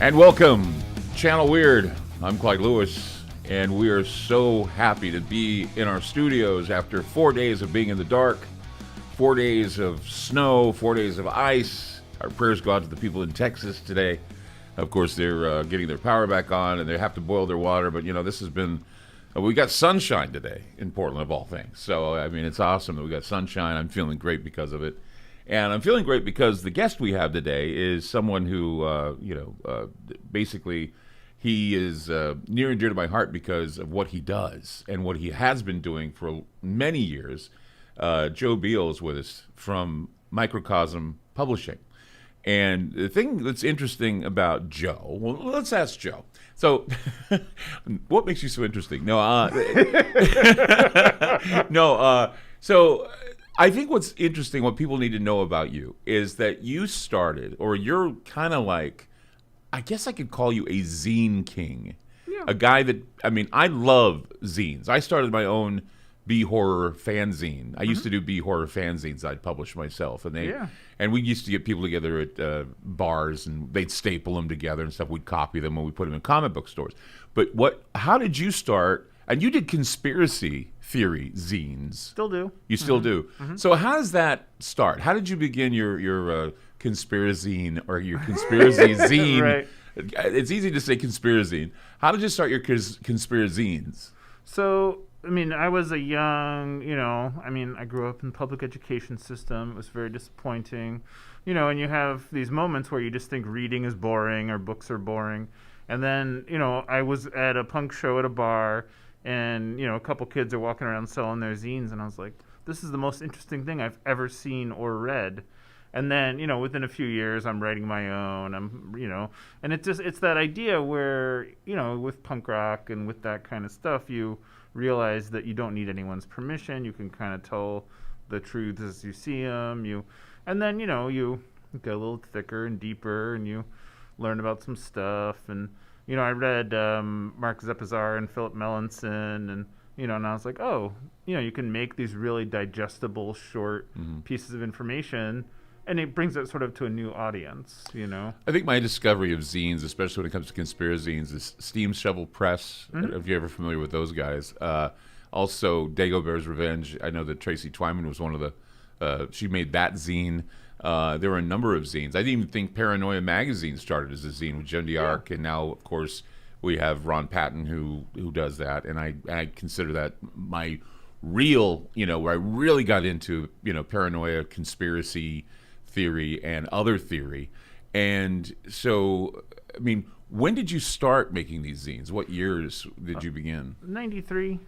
And welcome, Channel Weird. I'm Clyde Lewis, and we are so happy to be in our studios after 4 days of being in the dark, 4 days of snow, 4 days of ice. Our prayers go out to the people in Texas today. Of course, they're getting their power back on, and they have to boil their water. But, you know, this has been, we got sunshine today in Portland, of all things. So, I mean, it's awesome that we got sunshine. I'm feeling great because of it. And I'm feeling great because the guest we have today is someone who, basically, he is near and dear to my heart because of what he does and what he has been doing for many years. Joe Biel is with us from Microcosm Publishing. And the thing that's interesting about Joe, well, let's ask Joe. So, what makes you so interesting? So I think what's interesting, what people need to know about you, is that you started, or you're kind of like, I guess I could call you a zine king. Yeah. A guy that, I mean, I love zines. I started my own B-horror fanzine. I used to do B-horror fanzines I'd publish myself. And we used to get people together at bars, and they'd staple them together and stuff. We'd copy them when we put them in comic book stores. But how did you start? And you did conspiracy theory zines. Still do. You still do. So how does that start? How did you begin your conspiracy or your conspiracy zine? Right. It's easy to say conspiracy. How did you start your conspirazines? So, I mean, I was a young, I grew up in the public education system. It was very disappointing. And you have these moments where you just think reading is boring or books are boring. And then, I was at a punk show at a bar, and, a couple kids are walking around selling their zines, and I was like, this is the most interesting thing I've ever seen or read. And then, within a few years, I'm writing my own, and it's that idea where, with punk rock and with that kind of stuff, you realize that you don't need anyone's permission. You can kind of tell the truths as you see them. And then, you get a little thicker and deeper, and you learn about some stuff. And, I read Mark Zepazar and Philip Melanson, and, and I was like, oh, you can make these really digestible, short pieces of information, and it brings it sort of to a new audience, I think my discovery of zines, especially when it comes to conspiracy zines, is Steam Shovel Press. If you're ever familiar with those guys. Also, Dagobert's Revenge. I know that Tracy Twyman was one of the, she made that zine. There were a number of zines. I didn't even think Paranoia Magazine started as a zine with Jen DeArc, and now, of course, we have Ron Patton who does that, and I consider that my real, where I really got into, paranoia, conspiracy theory, and other theory. And so, I mean, when did you start making these zines? What years did you begin? 93.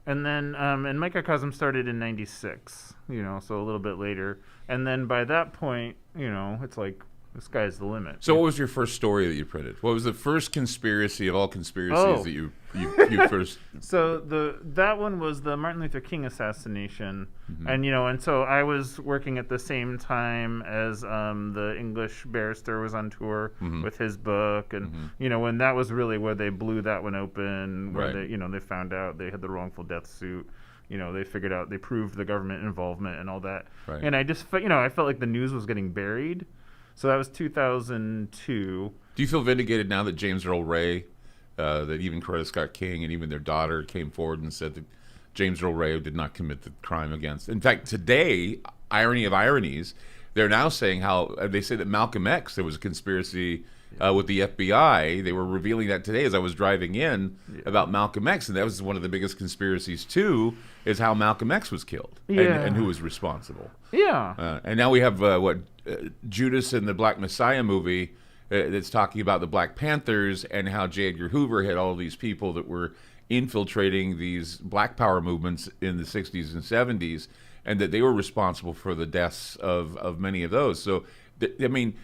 And then, and Microcosm started in 96, so a little bit later. And then by that point, it's like, the sky's the limit. So what was your first story that you printed? What was the first conspiracy of all conspiracies that you first... So that one was the Martin Luther King assassination. And, and so I was working at the same time as the English barrister was on tour with his book. And, when that was really where they blew that one open, where they, they found out they had the wrongful death suit. They figured out, they proved the government involvement and all that. Right. And I just, I felt like the news was getting buried. So that was 2002. Do you feel vindicated now that James Earl Ray, that even Coretta Scott King and even their daughter came forward and said that James Earl Ray did not commit the crime against? In fact, today, irony of ironies, they're now saying how they say that Malcolm X, there was a conspiracy with the FBI. They were revealing that today as I was driving in about Malcolm X, and that was one of the biggest conspiracies too, is how Malcolm X was killed and who was responsible. Yeah. And now we have Judas and the Black Messiah movie that's talking about the Black Panthers and how J. Edgar Hoover had all these people that were infiltrating these Black Power movements in the 60s and 70s, and that they were responsible for the deaths of many of those. So, I mean,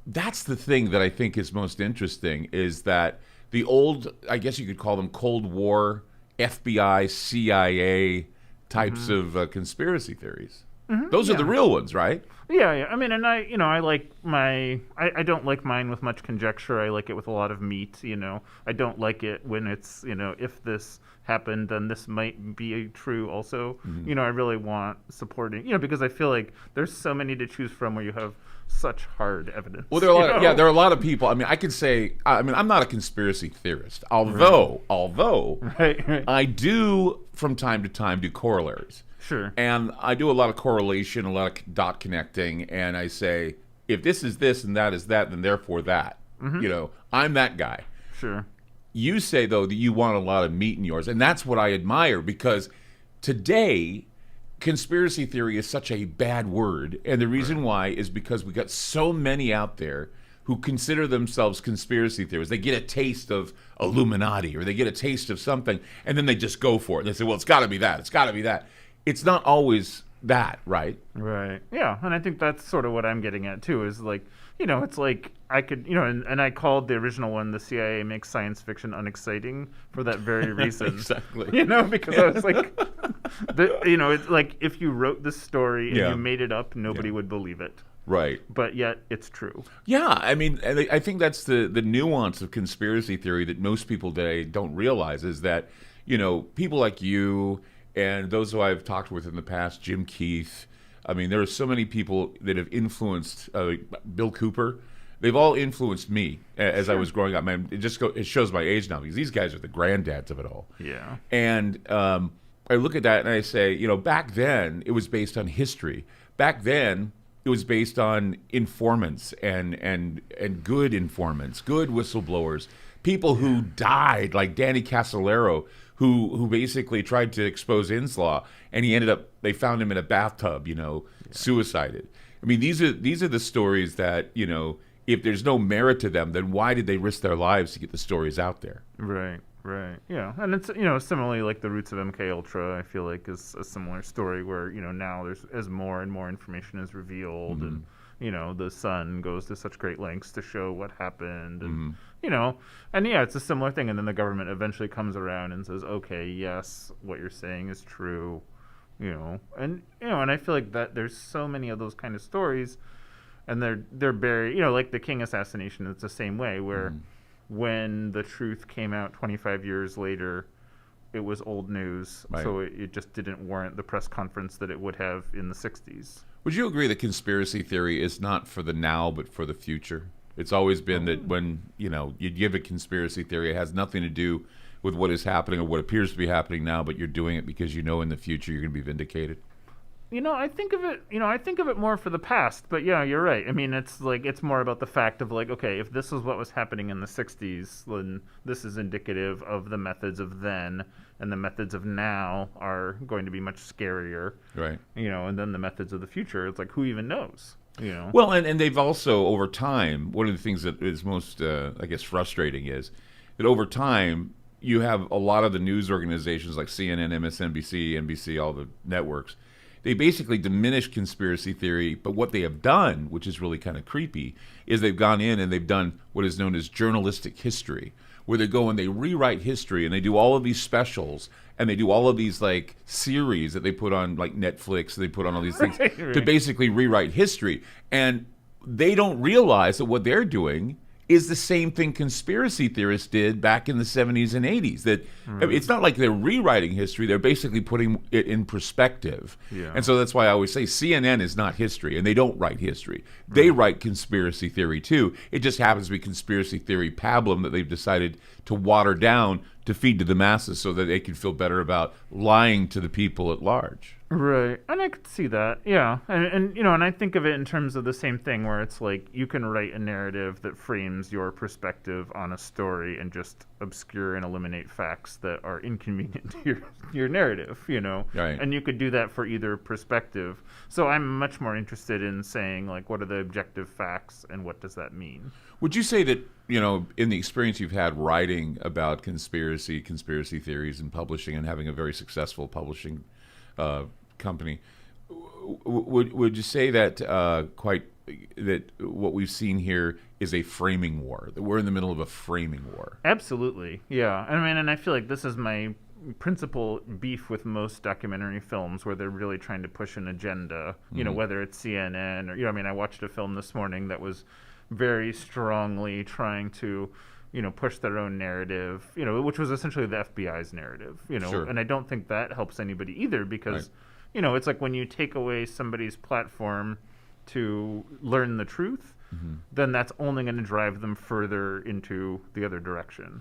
that's the thing that I think is most interesting, is that the old, I guess you could call them Cold War, FBI, CIA types of conspiracy theories. Those are the real ones, right? Yeah. I mean, and I like I don't like mine with much conjecture. I like it with a lot of meat, I don't like it when it's, if this happened, then this might be true also. I really want supporting, because I feel like there's so many to choose from where you have such hard evidence. Well, there are a lot of people. I mean, I could say, I'm not a conspiracy theorist, although Right. I do from time to time do corollaries. Sure. And I do a lot of correlation, a lot of dot connecting, and I say, if this is this and that is that, then therefore that. I'm that guy. Sure. You say, though, that you want a lot of meat in yours, and that's what I admire, because today, conspiracy theory is such a bad word, and the reason why is because we got so many out there who consider themselves conspiracy theorists. They get a taste of Illuminati, or they get a taste of something, and then they just go for it. They say, well, it's got to be that. It's got to be that. It's not always that, right? Right. Yeah, and I think that's sort of what I'm getting at too. Is like, it's like I could, and I called the original one, "The CIA Makes Science Fiction Unexciting," for that very reason. Exactly. Because I was like, it's like if you wrote this story and you made it up, nobody would believe it. Right. But yet it's true. Yeah, I mean, and I think that's the nuance of conspiracy theory that most people today don't realize, is that, people like you and those who I've talked with in the past, Jim Keith, I mean, there are so many people that have influenced, Bill Cooper. They've all influenced me as I was growing up. Man, it shows my age now, because these guys are the granddads of it all. Yeah. And I look at that and I say, back then it was based on history. Back then it was based on informants and good informants, good whistleblowers, people who died, like Danny Casolaro, who basically tried to expose Inslaw, and they found him in a bathtub, suicided. I mean, these are the stories that, if there's no merit to them, then why did they risk their lives to get the stories out there? Right. Yeah. And it's, similarly like the roots of MK Ultra, I feel like is a similar story where, now as more and more information is revealed, and, the Sun goes to such great lengths to show what happened, and, and it's a similar thing. And then the government eventually comes around and says, okay, yes, what you're saying is true, and I feel like that there's so many of those kind of stories, and they're buried, like the King assassination. It's the same way, where when the truth came out 25 years later, it was old news, right. So it just didn't warrant the press conference that it would have in the 60s. Would you agree that conspiracy theory is not for the now, but for the future? It's always been that when, you give a conspiracy theory, it has nothing to do with what is happening or what appears to be happening now, but you're doing it because in the future you're going to be vindicated. I think of it more for the past, but yeah, you're right. I mean, it's more about the fact of like, okay, if this is what was happening in the 60s, then this is indicative of the methods of then, and the methods of now are going to be much scarier. Right. And then the methods of the future, it's like, who even knows? Well, and they've also, over time, one of the things that is most, I guess, frustrating is that over time, you have a lot of the news organizations like CNN, MSNBC, NBC, all the networks. They basically diminish conspiracy theory, but what they have done, which is really kind of creepy, is they've gone in and they've done what is known as journalistic history, where they go and they rewrite history, and they do all of these specials, and they do all of these like series that they put on like Netflix, they put on all these things to basically rewrite history. And they don't realize that what they're doing is the same thing conspiracy theorists did back in the 70s and 80s. That it's not like they're rewriting history, they're basically putting it in perspective. Yeah. And so that's why I always say CNN is not history, and they don't write history. They write conspiracy theory too. It just happens to be conspiracy theory pablum that they've decided to water down to feed to the masses so that they can feel better about lying to the people at large. Right, and I could see that, yeah, and and I think of it in terms of the same thing, where it's like you can write a narrative that frames your perspective on a story and just obscure and eliminate facts that are inconvenient to your narrative, Right. And you could do that for either perspective. So I'm much more interested in saying, like, what are the objective facts and what does that mean? Would you say that, in the experience you've had writing about conspiracy theories and publishing, and having a very successful publishing company, would you say that that what we've seen here is a framing war, that we're in the middle of a framing war? Absolutely, yeah. I mean, and I feel like this is my principal beef with most documentary films where they're really trying to push an agenda, you know, whether it's CNN or, you know, I mean, I watched a film this morning that was very strongly trying to, you know, push their own narrative, you know, which was essentially the FBI's narrative, you know, Sure. and I don't think that helps anybody either because, Right. you know, it's like when you take away somebody's platform to learn the truth, then that's only going to drive them further into the other direction.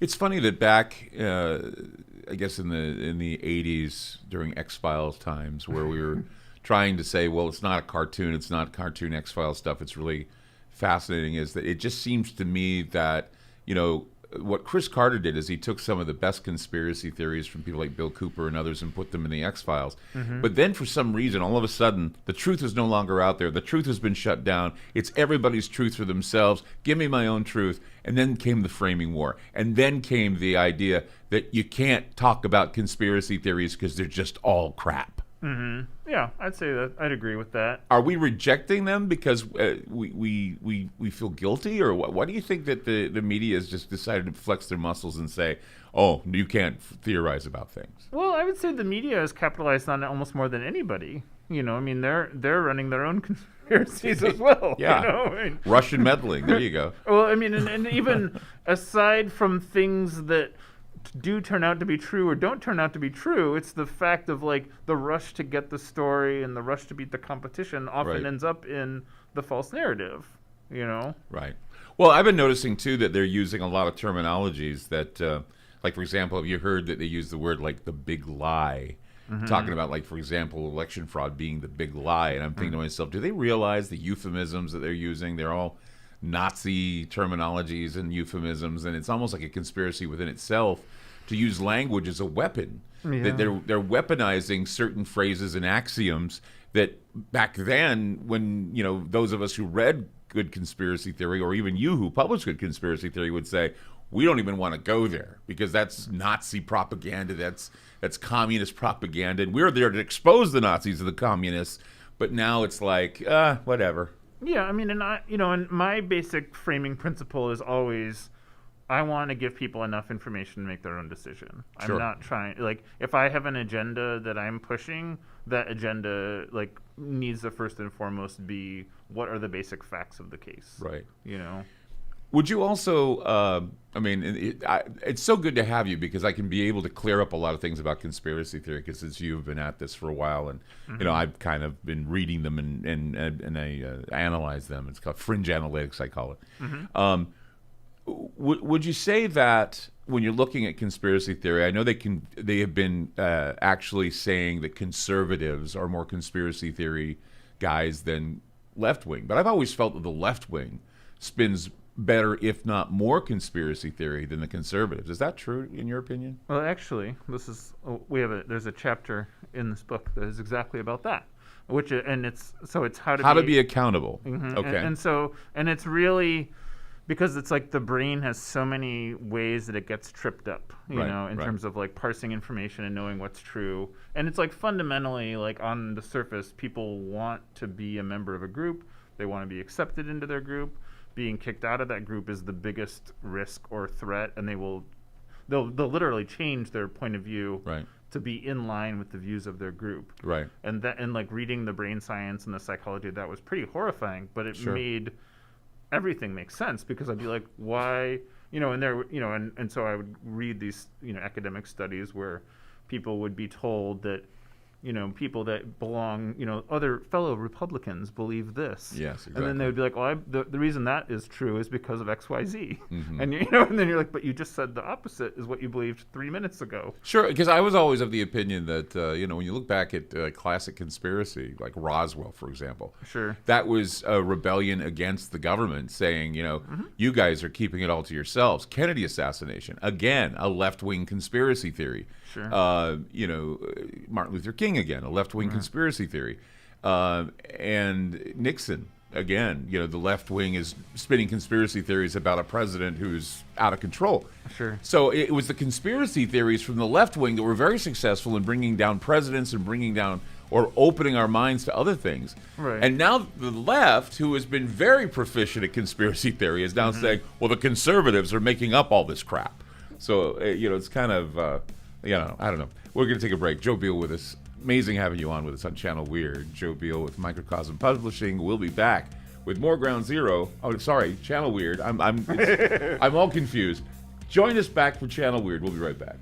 It's funny that back, I guess in the 80s during X-Files times, where we were trying to say, well, it's not a cartoon, it's not cartoon X-Files stuff. It's really fascinating. Is that it just seems to me that, you know, what Chris Carter did is he took some of the best conspiracy theories from people like Bill Cooper and others and put them in the X-Files. But then for some reason, all of a sudden, the truth is no longer out there. The truth has been shut down. It's everybody's truth for themselves. Give me my own truth. And then came the framing war. And then came the idea that you can't talk about conspiracy theories because they're just all crap. Yeah, I'd say that. I'd agree with that. Are we rejecting them because we feel guilty, or what? Why do you think that the media has just decided to flex their muscles and say, "Oh, you can't theorize about things"? Well, I would say the media has capitalized on it almost more than anybody. You know, I mean, they're running their own conspiracies as well. Yeah. You know? I mean, Russian meddling. There you go. well, I mean, and even aside from things that do turn out to be true or don't turn out to be true, it's the fact of like the rush to get the story and the rush to beat the competition often Right. ends up in the false narrative, you know? Right. Well, I've been noticing too that they're using a lot of terminologies that, like for example, have you heard that they use the word like the big lie? Talking about, like, for example, election fraud being the big lie. And I'm thinking to myself, do they realize the euphemisms that they're using? They're all Nazi terminologies and euphemisms, and it's almost like a conspiracy within itself to use language as a weapon. Yeah. That they're weaponizing certain phrases and axioms that back then, when, you know, those of us who read good conspiracy theory, or even you who publish good conspiracy theory, would say, we don't even want to go there because that's Nazi propaganda, that's communist propaganda, and we're there to expose the Nazis and the communists. But now it's like, whatever. Yeah, I mean, and my basic framing principle is always, I want to give people enough information to make their own decision. Sure. I'm not trying, like, if I have an agenda that I'm pushing, that agenda, like, needs to first and foremost be, what are the basic facts of the case? Right. You know? Would you also, I mean, it's so good to have you because I can be able to clear up a lot of things about conspiracy theory because since you've been at this for a while and, you know, I've kind of been reading them and I analyze them. It's called fringe analytics, I call it. Would you say that when you're looking at conspiracy theory, I know they have been actually saying that conservatives are more conspiracy theory guys than left wing, but I've always felt that the left wing spins better, if not more, conspiracy theory than the conservatives. Is that true in your opinion? Well, actually, there's a chapter in this book that is exactly about that, it's how to be accountable. Okay. And it's really because it's like the brain has so many ways that it gets tripped up, you know, in terms of like parsing information and knowing what's true. And it's like fundamentally, like on the surface, people want to be a member of a group. They want to be accepted into their group. Being kicked out of that group is the biggest risk or threat, and they'll literally change their point of view to be in line with the views of their group. Right. And like reading the brain science and the psychology of that was pretty horrifying, but it made everything make sense because I'd be like, why, you know, and so I would read these, you know, academic studies where people would be told that, you know, people that belong, you know, other fellow Republicans believe this. Yes, exactly. And then they would be like, well, the reason that is true is because of X, Y, Z. And, you know, and then you're like, but you just said the opposite is what you believed 3 minutes ago. Sure, because I was always of the opinion that, you know, when you look back at classic conspiracy, like Roswell, for example, that was a rebellion against the government saying, you know, you guys are keeping it all to yourselves. Kennedy assassination, again, a left-wing conspiracy theory. You know, Martin Luther King, again, a left-wing conspiracy theory. And Nixon, again, you know, the left wing is spinning conspiracy theories about a president who's out of control. So it was the conspiracy theories from the left wing that were very successful in bringing down presidents and bringing down or opening our minds to other things. And now the left, who has been very proficient at conspiracy theory, is now saying, well, the conservatives are making up all this crap. So, you know, it's kind of Yeah, I don't know. We're going to take a break. Joe Biel with us. Amazing having you on with us on Channel Weird. Joe Biel with Microcosm Publishing. We'll be back with more Ground Zero. Oh, sorry, Channel Weird. I'm all confused. Join us back for Channel Weird. We'll be right back.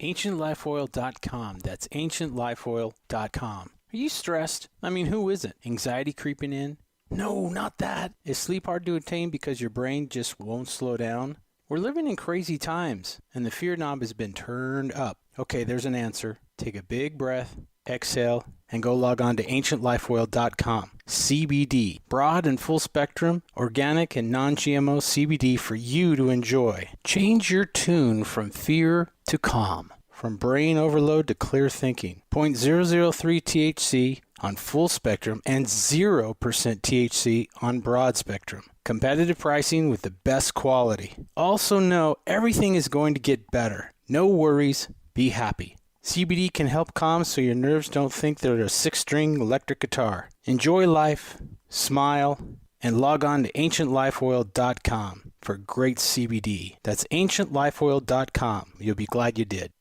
AncientLifeOil.com. That's AncientLifeOil.com. Are you stressed? I mean, who isn't? Anxiety creeping in? No, not that. Is sleep hard to attain because your brain just won't slow down? We're living in crazy times, and the fear knob has been turned up. Okay, there's an answer. Take a big breath, exhale, and go log on to AncientLifeOil.com. CBD, broad and full spectrum, organic and non-GMO CBD for you to enjoy. Change your tune from fear to calm, from brain overload to clear thinking. 0.003 THC on full spectrum and 0% THC on broad spectrum. Competitive pricing with the best quality. Also know everything is going to get better. No worries, be happy. CBD can help calm so your nerves don't think they're a 6-string electric guitar. Enjoy life, smile, and log on to AncientLifeOil.com for great CBD. That's AncientLifeOil.com. You'll be glad you did.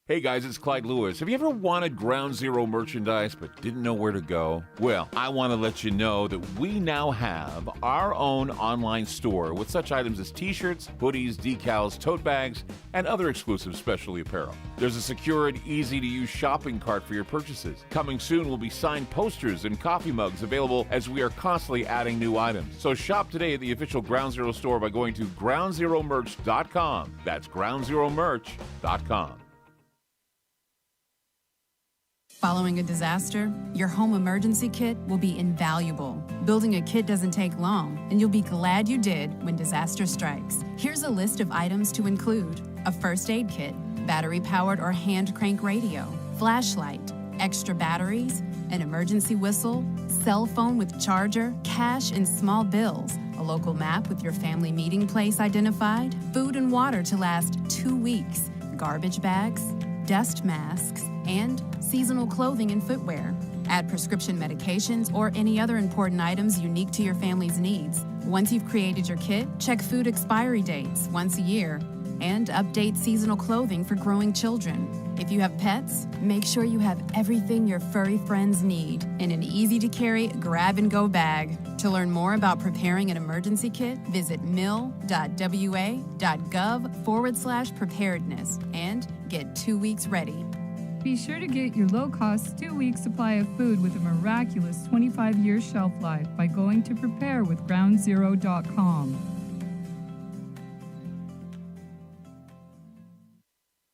Hey guys, it's Clyde Lewis. Have you ever wanted Ground Zero merchandise but didn't know where to go? Well, I want to let you know that we now have our own online store with such items as t-shirts, hoodies, decals, tote bags, and other exclusive specialty apparel. There's a secure and easy-to-use shopping cart for your purchases. Coming soon will be signed posters and coffee mugs available as we are constantly adding new items. So shop today at the official Ground Zero store by going to groundzeromerch.com. That's groundzeromerch.com. Following a disaster, your home emergency kit will be invaluable. Building a kit doesn't take long, and you'll be glad you did when disaster strikes. Here's a list of items to include: a first aid kit, battery-powered or hand crank radio, flashlight, extra batteries, an emergency whistle, cell phone with charger, cash and small bills, a local map with your family meeting place identified, food and water to last 2 weeks, garbage bags, dust masks, and seasonal clothing and footwear. Add prescription medications or any other important items unique to your family's needs. Once you've created your kit, check food expiry dates once a year and update seasonal clothing for growing children. If you have pets, make sure you have everything your furry friends need in an easy-to-carry grab-and-go bag. To learn more about preparing an emergency kit, visit mil.wa.gov/preparedness and get 2 weeks ready. Be sure to get your low-cost 2-week supply of food with a miraculous 25-year shelf life by going to preparewithgroundzero.com.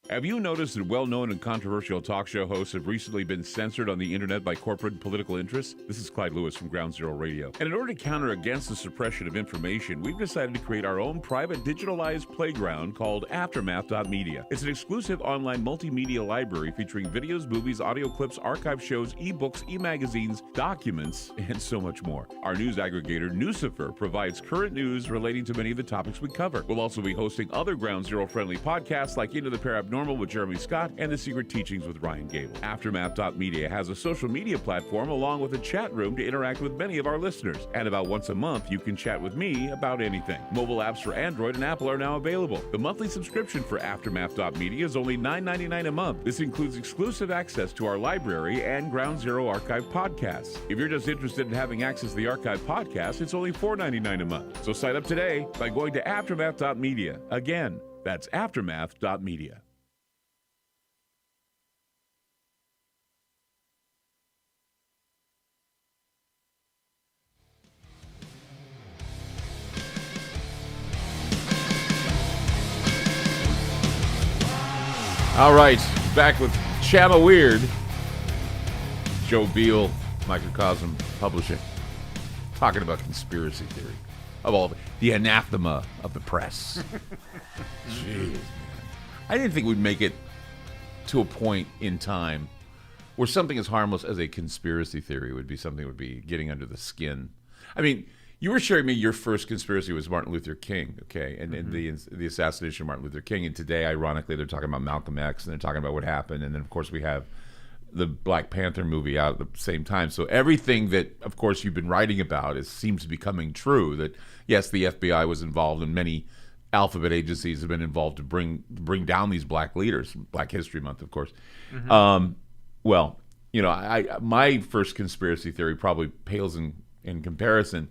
Have you noticed that well-known and controversial talk show hosts have recently been censored on the internet by corporate and political interests? This is Clyde Lewis from Ground Zero Radio. And in order to counter against the suppression of information, we've decided to create our own private digitalized playground called Aftermath.media. It's an exclusive online multimedia library featuring videos, movies, audio clips, archive shows, ebooks, e-magazines, documents, and so much more. Our news aggregator, Newsifer, provides current news relating to many of the topics we cover. We'll also be hosting other Ground Zero-friendly podcasts like Into the Paranormal with Jeremy Scott and The Secret Teachings with Ryan Gable. Aftermath.media has a social media platform along with a chat room to interact with many of our listeners. And about once a month, you can chat with me about anything. Mobile apps for Android and Apple are now available. The monthly subscription for Aftermath.media is only $9.99 a month. This includes exclusive access to our library and Ground Zero archive podcasts. If you're just interested in having access to the archive podcast, it's only $4.99 a month. So sign up today by going to Aftermath.media. Again, that's Aftermath.media. All right, back with Channel Weird. Joe Biel, Microcosm Publishing, talking about conspiracy theory of all of it. The anathema of the press. Jeez, man. I didn't think we'd make it to a point in time where something as harmless as a conspiracy theory would be something that would be getting under the skin. I mean, you were sharing me your first conspiracy was Martin Luther King, okay, and the assassination of Martin Luther King. And today, ironically, they're talking about Malcolm X, and they're talking about what happened. And then, of course, we have the Black Panther movie out at the same time. So everything that, of course, you've been writing about seems to be coming true. That yes, the FBI was involved, and many alphabet agencies have been involved to bring down these black leaders. Black History Month, of course. Well, my first conspiracy theory probably pales in comparison.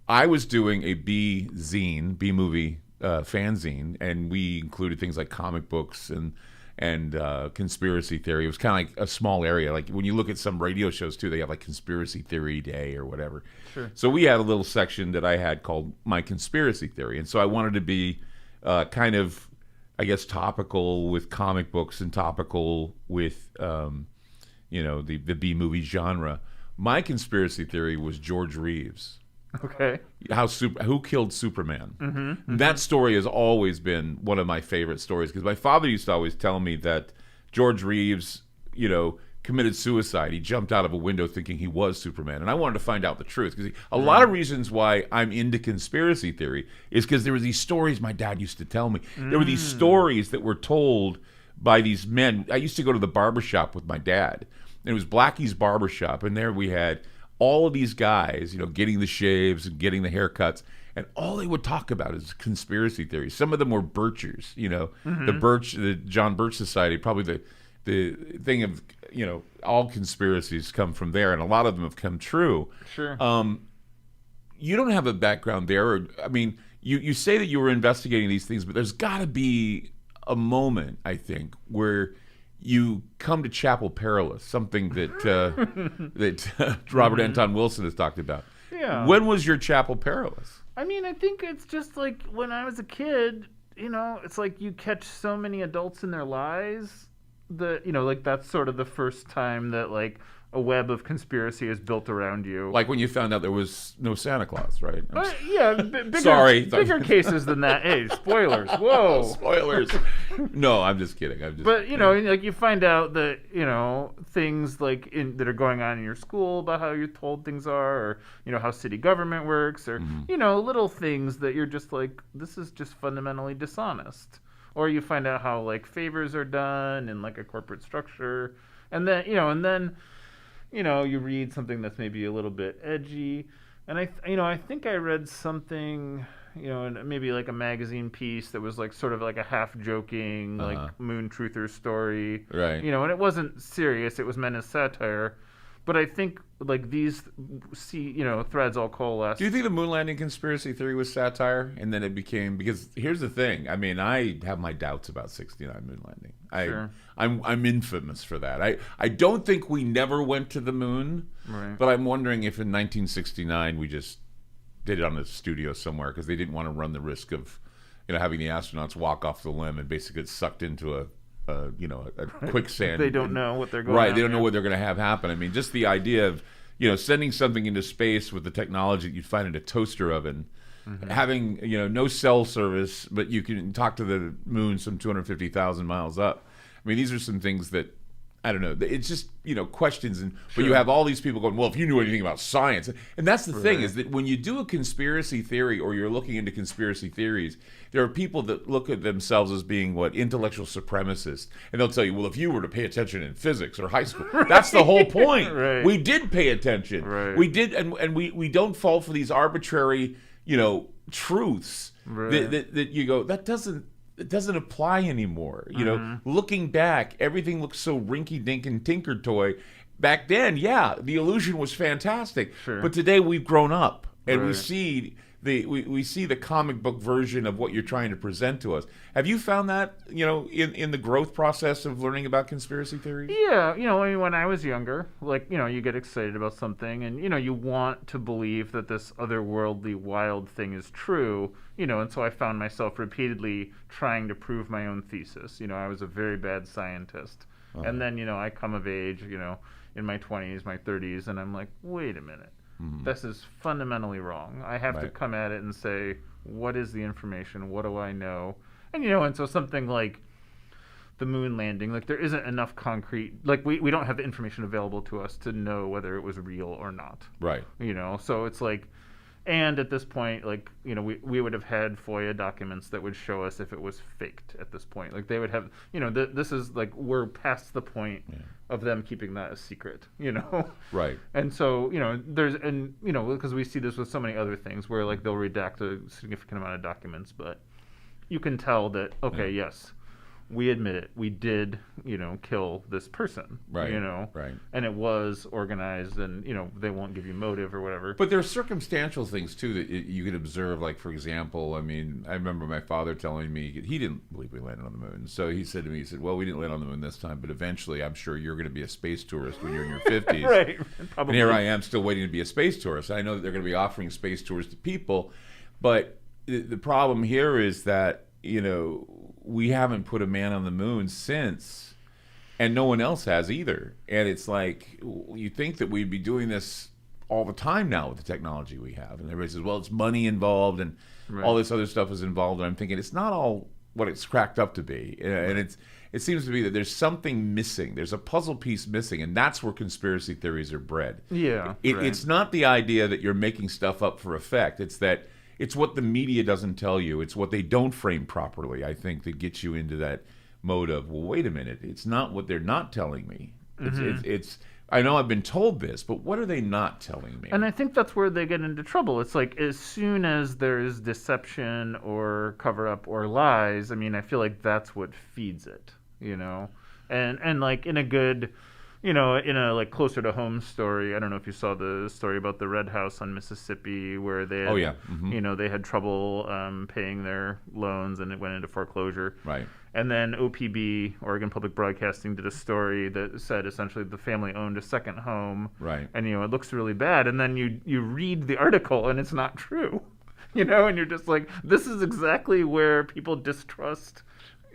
I was doing a B movie fanzine, and we included things like comic books and conspiracy theory. It was kind of like a small area. Like when you look at some radio shows too, they have like conspiracy theory day or whatever. Sure. So we had a little section that I had called my conspiracy theory. And so I wanted to be kind of, I guess, topical with comic books and topical with, the B movie genre. My conspiracy theory was George Reeves. Okay. Who killed Superman? That story has always been one of my favorite stories, because my father used to always tell me that George Reeves, committed suicide. He jumped out of a window thinking he was Superman, and I wanted to find out the truth, because a lot of reasons why I'm into conspiracy theory is because there were these stories my dad used to tell me. There were these stories that were told by these men. I used to go to the barbershop with my dad, and it was Blackie's Barbershop, and there we had all of these guys, getting the shaves and getting the haircuts, and all they would talk about is conspiracy theories. Some of them were Birchers, the John Birch Society. Probably the thing of, all conspiracies come from there, and a lot of them have come true. Sure. You don't have a background there. You say that you were investigating these things, but there's got to be a moment, I think, where you come to Chapel Perilous, something that Robert Anton Wilson has talked about. Yeah. When was your Chapel Perilous? I think it's just like when I was a kid, it's like you catch so many adults in their lies that, like that's sort of the first time that like a web of conspiracy is built around you. Like when you found out there was no Santa Claus, right? Bigger cases than that. Hey, spoilers. Whoa. Spoilers. No, I'm just kidding. But, like you find out that, things like that are going on in your school about how you're told things are, or, how city government works, or, little things that you're just like, this is just fundamentally dishonest. Or you find out how like favors are done in like a corporate structure. And then, you read something that's maybe a little bit edgy, and I think I read something, maybe like a magazine piece that was like sort of like a half joking, like moon truther story, right? And it wasn't serious; it was meant as satire. But I think like these threads all coalesce. Do you think the moon landing conspiracy theory was satire, and then it became, because here's the thing. I have my doubts about 69 moon landing. Sure. I'm infamous for that. I don't think we never went to the moon, right. But I'm wondering if in 1969 we just did it on a studio somewhere because they didn't want to run the risk of having the astronauts walk off the limb and basically get sucked into a quicksand. They don't know what they're going. Right, they don't know what they're going to have happen. Just the idea of sending something into space with the technology that you'd find in a toaster oven, having no cell service, but you can talk to the moon some 250,000 miles up. These are some things that I don't know. It's just questions, but you have all these people going, well, if you knew anything about science, and that's the thing is that when you do a conspiracy theory or you're looking into conspiracy theories, there are people that look at themselves as being intellectual supremacists, and they'll tell you, well, if you were to pay attention in physics or high school, that's the whole point. Right. We did pay attention. Right. We did, and we don't fall for these arbitrary truths that you go, it doesn't apply anymore. Looking back, everything looks so rinky-dink and tinker toy. Back then, the illusion was fantastic. Sure. But today we've grown up, and Right. we see the comic book version of what you're trying to present to us. Have you found that, in the growth process of learning about conspiracy theories? Yeah, when I was younger, you get excited about something, and you want to believe that this otherworldly wild thing is true, and so I found myself repeatedly trying to prove my own thesis. I was a very bad scientist. And then, I come of age, in my 20s, my 30s, and I'm like, wait a minute. This is fundamentally wrong. I have to come at it and say, what is the information? What do I know? And so something like the moon landing, there isn't enough concrete, we don't have the information available to us to know whether it was real or not. Right. So it's like, And at this point, like, you know, we would have had FOIA documents that would show us if it was faked at this point. Like, they would have, you know, this is like, we're past the point of them keeping that a secret, you know? Right. And so, you know, you know, because we see this with so many other things where, like, they'll redact a significant amount of documents, but you can tell that, okay, yes, we admit it. We did, you know, kill this person, right? You know, right? And it was organized, and you know, they won't give you motive or whatever. But there are circumstantial things too that you can observe. Like, for example, I mean, I remember my father telling me he didn't believe we landed on the moon. So he said to me, he said, "Well, we didn't land on the moon this time, but eventually, I'm sure you're going to be a space tourist when you're in your 50s." Right. And here I am, still waiting to be a space tourist. I know that they're going to be offering space tours to people, but the problem here is that, you know, we haven't put a man on the moon since, and no one else has either. And it's like, you think that we'd be doing this all the time now with the technology we have. And everybody says, well, it's money involved and all this other stuff is involved. And I'm thinking, it's not all what it's cracked up to be. And it seems to be that there's something missing. There's a puzzle piece missing, and that's where conspiracy theories are bred. Yeah. It's not the idea that you're making stuff up for effect. It's that it's what the media doesn't tell you. It's what they don't frame properly, I think, that gets you into that mode of, well, wait a minute. It's not what they're not telling me. It's I know I've been told this, but what are they not telling me? And I think that's where they get into trouble. It's like, as soon as there's deception or cover-up or lies, I mean, I feel like that's what feeds it, you know? And like, in a good... You know, in a like closer to home story, I don't know if you saw the story about the Red House on Mississippi, where they had, you know, they had trouble paying their loans and it went into foreclosure. Right. And then OPB, Oregon Public Broadcasting, did a story that said essentially the family owned a second home. Right. And, you know, it looks really bad. And then you read the article and it's not true. You know, and you're just like, this is exactly where people distrust.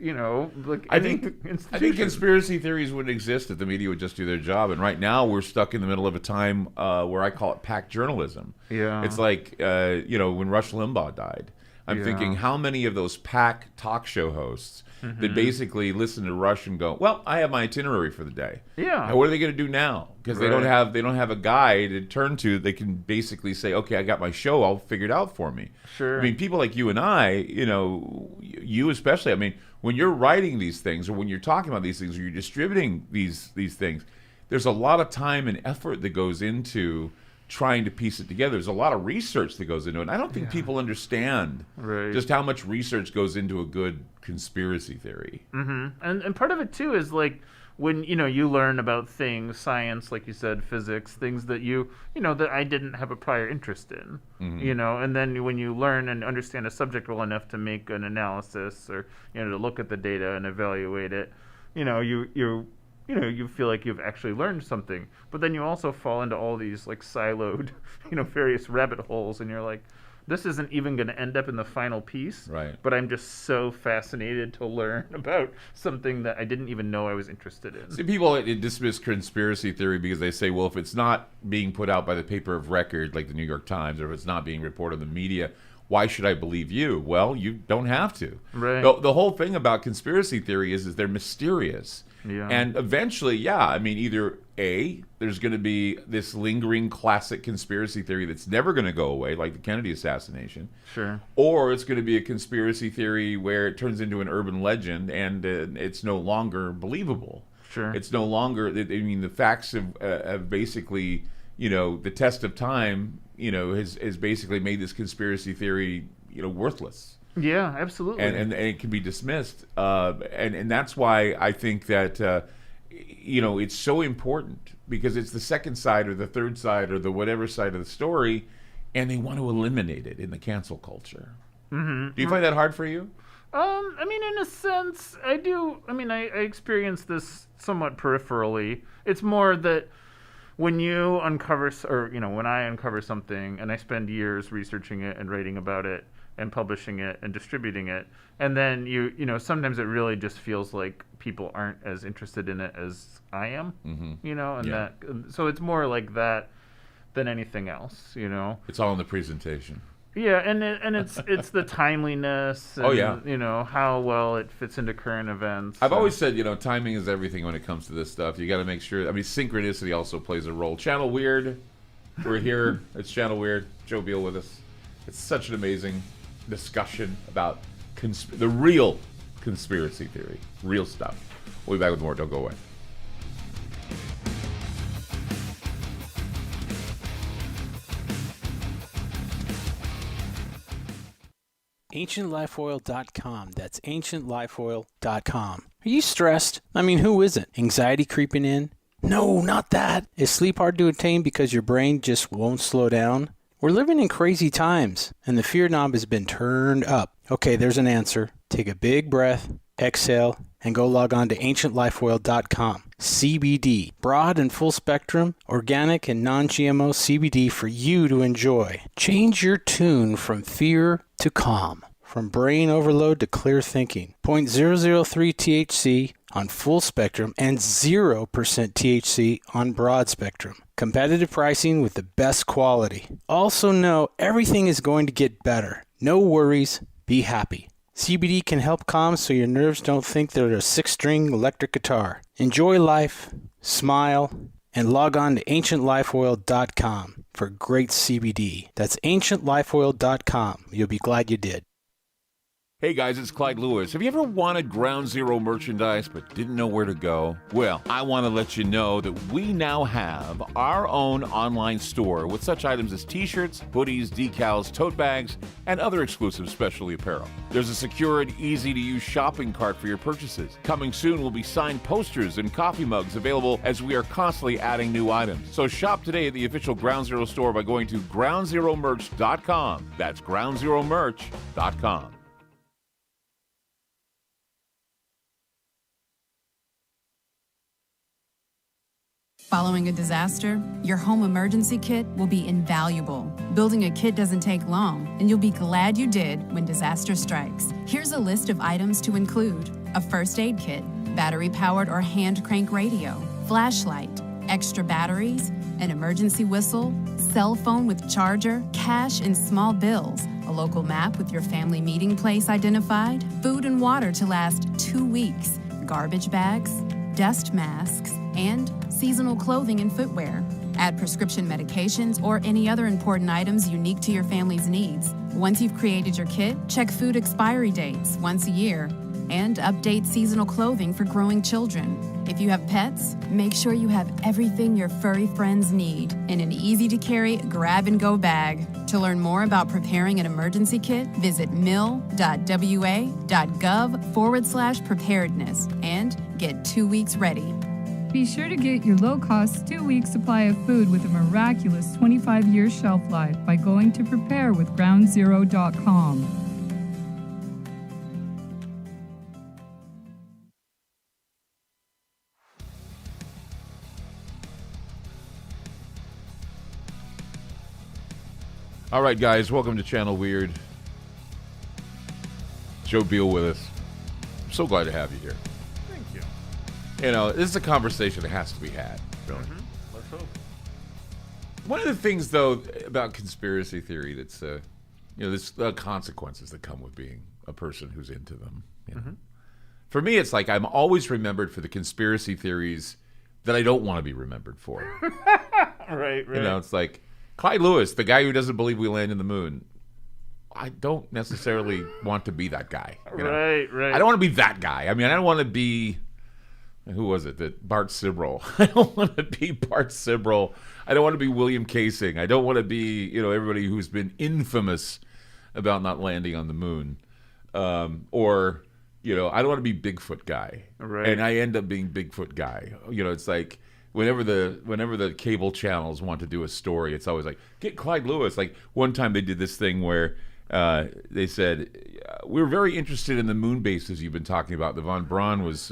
You know, like I think conspiracy theories wouldn't exist if the media would just do their job. And right now we're stuck in the middle of a time where I call it pack journalism. Yeah, it's like you know, when Rush Limbaugh died. I'm thinking, how many of those pack talk show hosts that basically listen to Rush and go, well, I have my itinerary for the day. Yeah. Now, what are they going to do now? Because they don't have a guy to turn to. They can basically say, okay, I got my show. I'll figure it out for me. Sure. I mean, people like you and I, you know, you especially. I mean, when you're writing these things, or when you're talking about these things, or you're distributing these things, there's a lot of time and effort that goes into trying to piece it together. There's a lot of research that goes into it. And I don't think people understand just how much research goes into a good conspiracy theory. And part of it too is like, when, you know, you learn about things, science, like you said, physics, things that you know, that I didn't have a prior interest in, you know, and then when you learn and understand a subject well enough to make an analysis, or, you know, to look at the data and evaluate it, you know, you feel like you've actually learned something. But then you also fall into all these like siloed, you know, various rabbit holes, and you're like, this isn't even going to end up in the final piece. Right. But I'm just so fascinated to learn about something that I didn't even know I was interested in. See, people dismiss conspiracy theory because they say, well, if it's not being put out by the paper of record, like the New York Times, or if it's not being reported in the media, why should I believe you? Well, you don't have to. Right. The whole thing about conspiracy theory is they're mysterious. Yeah. And eventually, I mean, either A, there's going to be this lingering classic conspiracy theory that's never going to go away, like the Kennedy assassination. Sure. Or it's going to be a conspiracy theory where it turns into an urban legend and it's no longer believable. Sure. It's no longer, I mean, the facts have basically, you know, the test of time, you know, has basically made this conspiracy theory, you know, worthless. Yeah, absolutely. And it can be dismissed. And that's why I think that, you know, it's so important, because it's the second side or the third side or the whatever side of the story, and they want to eliminate it in the cancel culture. Do you find that hard for you? I mean, in a sense, I do. I mean, I experience this somewhat peripherally. It's more that when you uncover, or, you know, when I uncover something and I spend years researching it and writing about it and publishing it and distributing it, and then you know, sometimes it really just feels like people aren't as interested in it as I am, you know, and that, so it's more like that than anything else, you know. It's all in the presentation. Yeah, and it's the timeliness, and, you know, how well it fits into current events. I've always said, you know, timing is everything when it comes to this stuff. You got to make sure. I mean, synchronicity also plays a role. Channel Weird. We're here. It's Channel Weird. Joe Biel with us. It's such an amazing discussion about the real conspiracy theory. Real stuff. We'll be back with more. Don't go away. AncientLifeOil.com. That's AncientLifeOil.com. Are you stressed? I mean, who isn't? Anxiety creeping in? No, not that. Is sleep hard to attain because your brain just won't slow down? We're living in crazy times, and the fear knob has been turned up. Okay, there's an answer. Take a big breath, exhale, and go log on to AncientLifeOil.com. CBD, broad and full spectrum, organic and non-GMO CBD for you to enjoy. Change your tune from fear to calm, from brain overload to clear thinking. 0.003 THC on full spectrum and 0% THC on broad spectrum. Competitive pricing with the best quality. Also know everything is going to get better. No worries, be happy. CBD can help calm so your nerves don't think they're a 6-string electric guitar. Enjoy life, smile, and log on to AncientLifeOil.com for great CBD. That's AncientLifeOil.com. You'll be glad you did. Hey guys, it's Clyde Lewis. Have you ever wanted Ground Zero merchandise but didn't know where to go? Well, I want to let you know that we now have our own online store with such items as t-shirts, hoodies, decals, tote bags, and other exclusive specialty apparel. There's a secure and easy-to-use shopping cart for your purchases. Coming soon will be signed posters and coffee mugs available as we are constantly adding new items. So shop today at the official Ground Zero store by going to groundzeromerch.com. That's groundzeromerch.com. Following a disaster, your home emergency kit will be invaluable. Building a kit doesn't take long, and you'll be glad you did when disaster strikes. Here's a list of items to include: a first aid kit, battery-powered or hand crank radio, flashlight, extra batteries, an emergency whistle, cell phone with charger, cash and small bills, a local map with your family meeting place identified, food and water to last 2 weeks, garbage bags, dust masks, and seasonal clothing and footwear. Add prescription medications or any other important items unique to your family's needs. Once you've created your kit, check food expiry dates once a year and update seasonal clothing for growing children. If you have pets, make sure you have everything your furry friends need in an easy-to-carry grab-and-go bag. To learn more about preparing an emergency kit, visit mil.wa.gov/preparedness and get 2 weeks ready. Be sure to get your low-cost 2-week supply of food with a miraculous 25-year shelf life by going to preparewithgroundzero.com. All right, guys, welcome to Channel Weird. Joe Biel with us. I'm so glad to have you here. Thank you. You know, this is a conversation that has to be had, really. Let's hope. One of the things, though, about conspiracy theory that's, there's consequences that come with being a person who's into them. You know? For me, it's like I'm always remembered for the conspiracy theories that I don't want to be remembered for. Right. You know, it's like Clyde Lewis, the guy who doesn't believe we landed on the moon. I don't necessarily want to be that guy. You know? Right. I don't want to be that guy. I mean, I don't want to be... Who was it? Bart Sibrel. I don't want to be Bart Sibrel. I don't want to be William Casing. I don't want to be, everybody who's been infamous about not landing on the moon. Or, I don't want to be Bigfoot guy. Right. And I end up being Bigfoot guy. It's like whenever the cable channels want to do a story, it's always like, get Clyde Lewis. Like one time they did this thing where they said, we're very interested in the moon bases you've been talking about. The Von Braun was,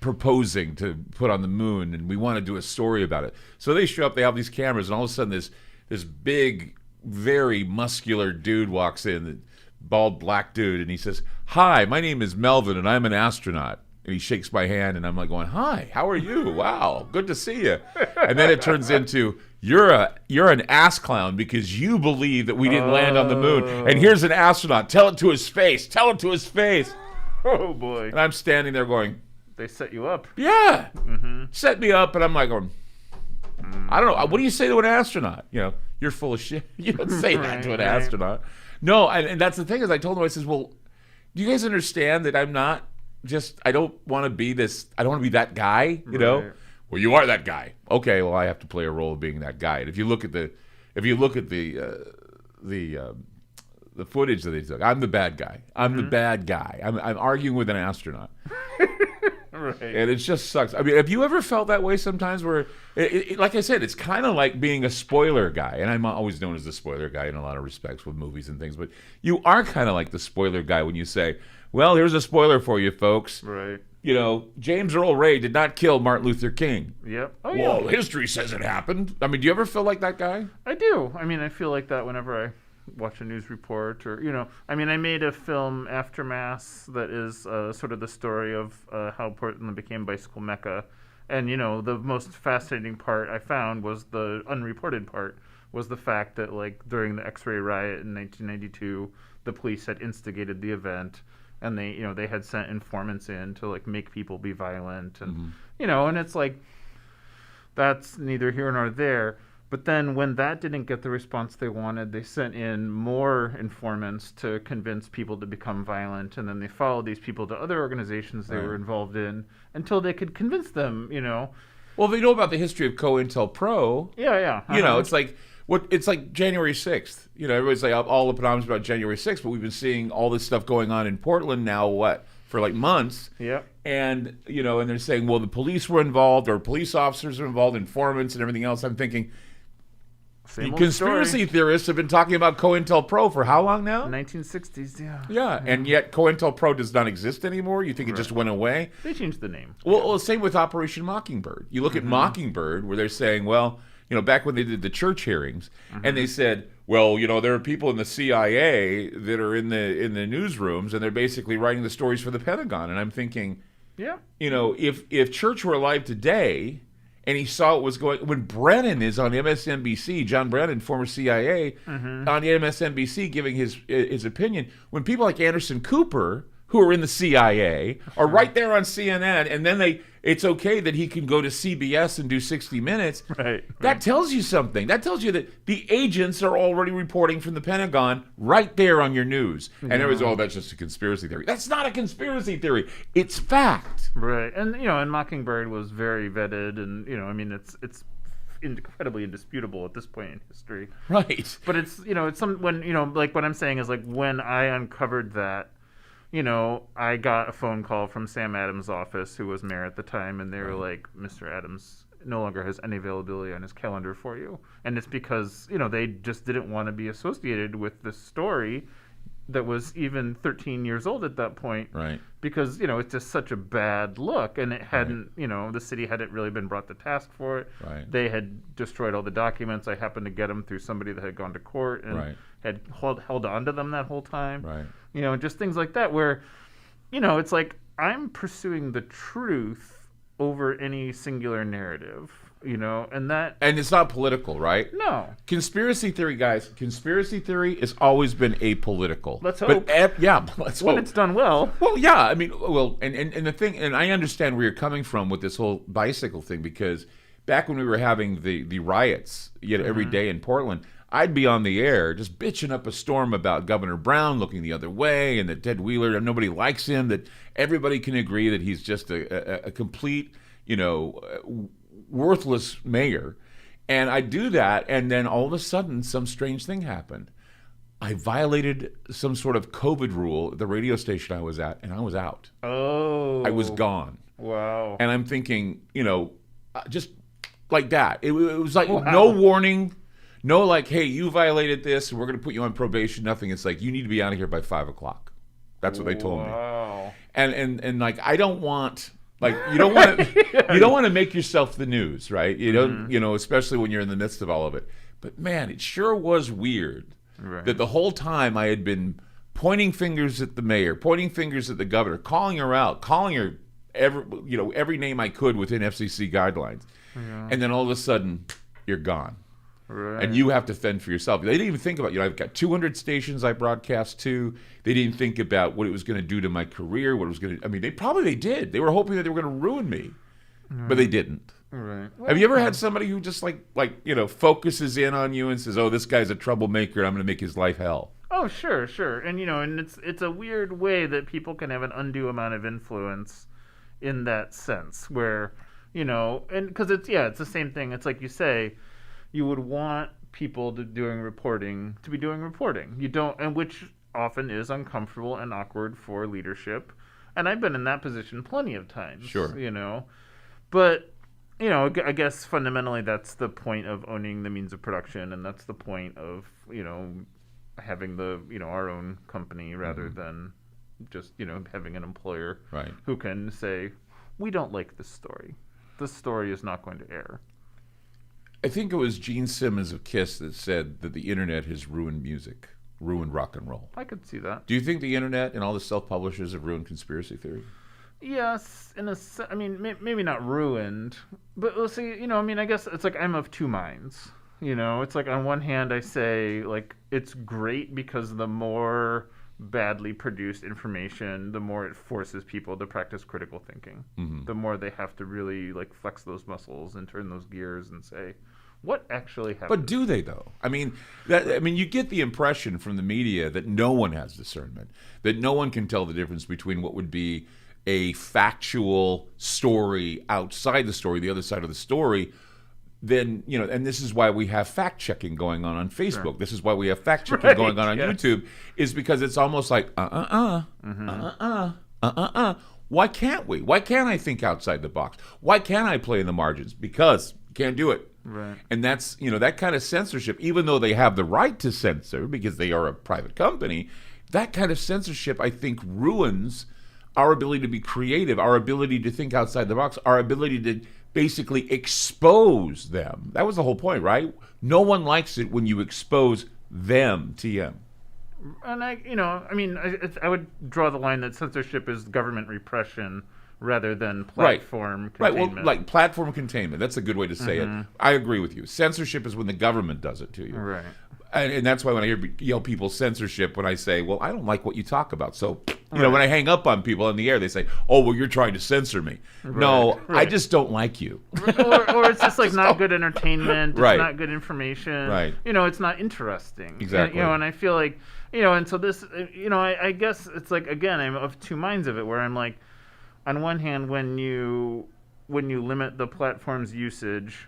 proposing to put on the moon, and we want to do a story about it. So they show up, they have these cameras, and all of a sudden this big, very muscular dude walks in, bald black dude, and he says, "Hi, my name is Melvin, and I'm an astronaut." And he shakes my hand, and I'm like going, "Hi, how are you? Wow, good to see you." And then it turns into, you're an ass clown because you believe that we didn't land on the moon. And here's an astronaut. Tell it to his face. Tell it to his face. Oh, boy. And I'm standing there going, They set you up. yeah. Set me up, and I'm like going, I don't know. What do you say to an astronaut? You're full of shit. You don't say that to an astronaut. No, and that's the thing is I told him, I says, well, do you guys understand that I'm not just, I don't want to be this, I don't want to be that guy, know? Well, you are that guy. Okay, well, I have to play a role of being that guy. And if you look at the footage that they took, I'm the bad guy. I'm the bad guy. I'm arguing with an astronaut. Right. And it just sucks. I mean, have you ever felt that way sometimes where, like I said, it's kind of like being a spoiler guy. And I'm always known as the spoiler guy in a lot of respects with movies and things. But you are kind of like the spoiler guy when you say, well, here's a spoiler for you, folks. Right. James Earl Ray did not kill Martin Luther King. Yep. Oh, well, history says it happened. I mean, do you ever feel like that guy? I do. I mean, I feel like that whenever I watch a news report or, I mean, I made a film, Aftermath, that is sort of the story of how Portland became bicycle mecca. And, the most fascinating part I found was the unreported part, was the fact that, like, during the X-ray riot in 1992, the police had instigated the event. And they had sent informants in to, like, make people be violent. And, and it's like, that's neither here nor there. But then when that didn't get the response they wanted, they sent in more informants to convince people to become violent. And then they followed these people to other organizations they were involved in until they could convince them, Well, they know about the history of COINTELPRO. Yeah. It's like it's like January 6th. Everybody's like all the problems about January 6th, but we've been seeing all this stuff going on in Portland now, for like months. Yeah. And, and they're saying, well, the police were involved or police officers were involved, informants and everything else. I'm thinking, conspiracy theorists have been talking about COINTELPRO for how long now? 1960s, yeah. Yeah, and yet COINTELPRO does not exist anymore. You think it just went away? They changed the name. Well, same with Operation Mockingbird. You look at Mockingbird, where they're saying, well, back when they did the church hearings, and they said, well, there are people in the CIA that are in the newsrooms, and they're basically writing the stories for the Pentagon. And I'm thinking, yeah, if Church were alive today, and he saw what was going, when Brennan is on MSNBC, John Brennan, former CIA, on MSNBC giving his opinion, when people like Anderson Cooper, who are in the CIA, are right there on CNN, and then it's okay that he can go to CBS and do 60 Minutes. Right. That tells you something. That tells you that the agents are already reporting from the Pentagon right there on your news. And everyone's, that's just a conspiracy theory. That's not a conspiracy theory. It's fact. Right. And, and Mockingbird was very vetted, and, it's incredibly indisputable at this point in history. Right. But it's, it's like what I'm saying is, like, when I uncovered that, I got a phone call from Sam Adams' office, who was mayor at the time, and they were like, Mr. Adams no longer has any availability on his calendar for you. And it's because, they just didn't want to be associated with this story that was even 13 years old at that point. Right. Because, it's just such a bad look, and it hadn't, the city hadn't really been brought to task for it. Right. They had destroyed all the documents. I happened to get them through somebody that had gone to court and had held on to them that whole time. Right. Just things like that where, it's like I'm pursuing the truth over any singular narrative, and that... And it's not political, right? No. Conspiracy theory, guys, conspiracy theory has always been apolitical. Let's hope. Let's hope. When it's done well. Well, yeah, I mean, and the thing, and I understand where you're coming from with this whole bicycle thing, because back when we were having the riots every day in Portland, I'd be on the air just bitching up a storm about Governor Brown looking the other way, and that Ted Wheeler, nobody likes him, that everybody can agree that he's just a complete, worthless mayor. And I do that, and then all of a sudden some strange thing happened. I violated some sort of COVID rule at the radio station I was at, and I was out. Oh. I was gone. Wow. And I'm thinking, just like that. It was like no warning. No, like, hey, you violated this, and we're going to put you on probation. Nothing. It's like, you need to be out of here by 5 o'clock. That's what they told me. Wow. And like, I don't want, like, you don't want to, you don't want to make yourself the news, right? You don't, especially when you're in the midst of all of it. But man, it sure was weird that the whole time I had been pointing fingers at the mayor, pointing fingers at the governor, calling her out, calling her every name I could within FCC guidelines, and then all of a sudden, you're gone. Right. And you have to fend for yourself. They didn't even think about, I've got 200 stations I broadcast to. They didn't think about what it was going to do to my career, what it was going to, they did. They were hoping that they were going to ruin me, but they didn't. Right. Have you ever had somebody who just like focuses in on you and says, "Oh, this guy's a troublemaker, and I'm going to make his life hell"? Oh, sure. And and it's a weird way that people can have an undue amount of influence in that sense where, and because it's the same thing. It's like you say, you would want people to be doing reporting. You don't, and which often is uncomfortable and awkward for leadership. And I've been in that position plenty of times. Sure. But I guess fundamentally that's the point of owning the means of production, and that's the point of having the our own company rather than just having an employer who can say, we don't like this story. This story is not going to air. I think it was Gene Simmons of Kiss that said that the internet has ruined music, ruined rock and roll. I could see that. Do you think the internet and all the self-publishers have ruined conspiracy theory? Yes, maybe not ruined, but we'll see. I guess it's like I'm of two minds. It's like on one hand I say like it's great because the more badly produced information, the more it forces people to practice critical thinking. Mm-hmm. The more they have to really like flex those muscles and turn those gears and say, what actually happened? But do they though? You get the impression from the media that no one has discernment, that no one can tell the difference between what would be a factual story outside the story, the other side of the story. Then, and this is why we have fact-checking going on Facebook. Sure. This is why we have fact-checking going on YouTube, is because it's almost like, Why can't we? Why can't I think outside the box? Why can't I play in the margins? Because can't do it. Right. And that's, that kind of censorship, even though they have the right to censor because they are a private company, that kind of censorship, I think, ruins our ability to be creative, our ability to think outside the box, our ability to basically expose them. That was the whole point, right? No one likes it when you expose them, TM. And I would draw the line that censorship is government repression rather than platform containment. Right, well, like platform containment. That's a good way to say it. I agree with you. Censorship is when the government does it to you. Right. And that's why when I yell people censorship, when I say, well, I don't like what you talk about. So, when I hang up on people in the air, they say, oh, well, you're trying to censor me. Right. No, I just don't like you. or it's just like not good entertainment. It's not good information. Right. It's not interesting. Exactly. And I feel like, and so this, I guess it's like, again, I'm of two minds of it where I'm like, on one hand, when you limit the platform's usage,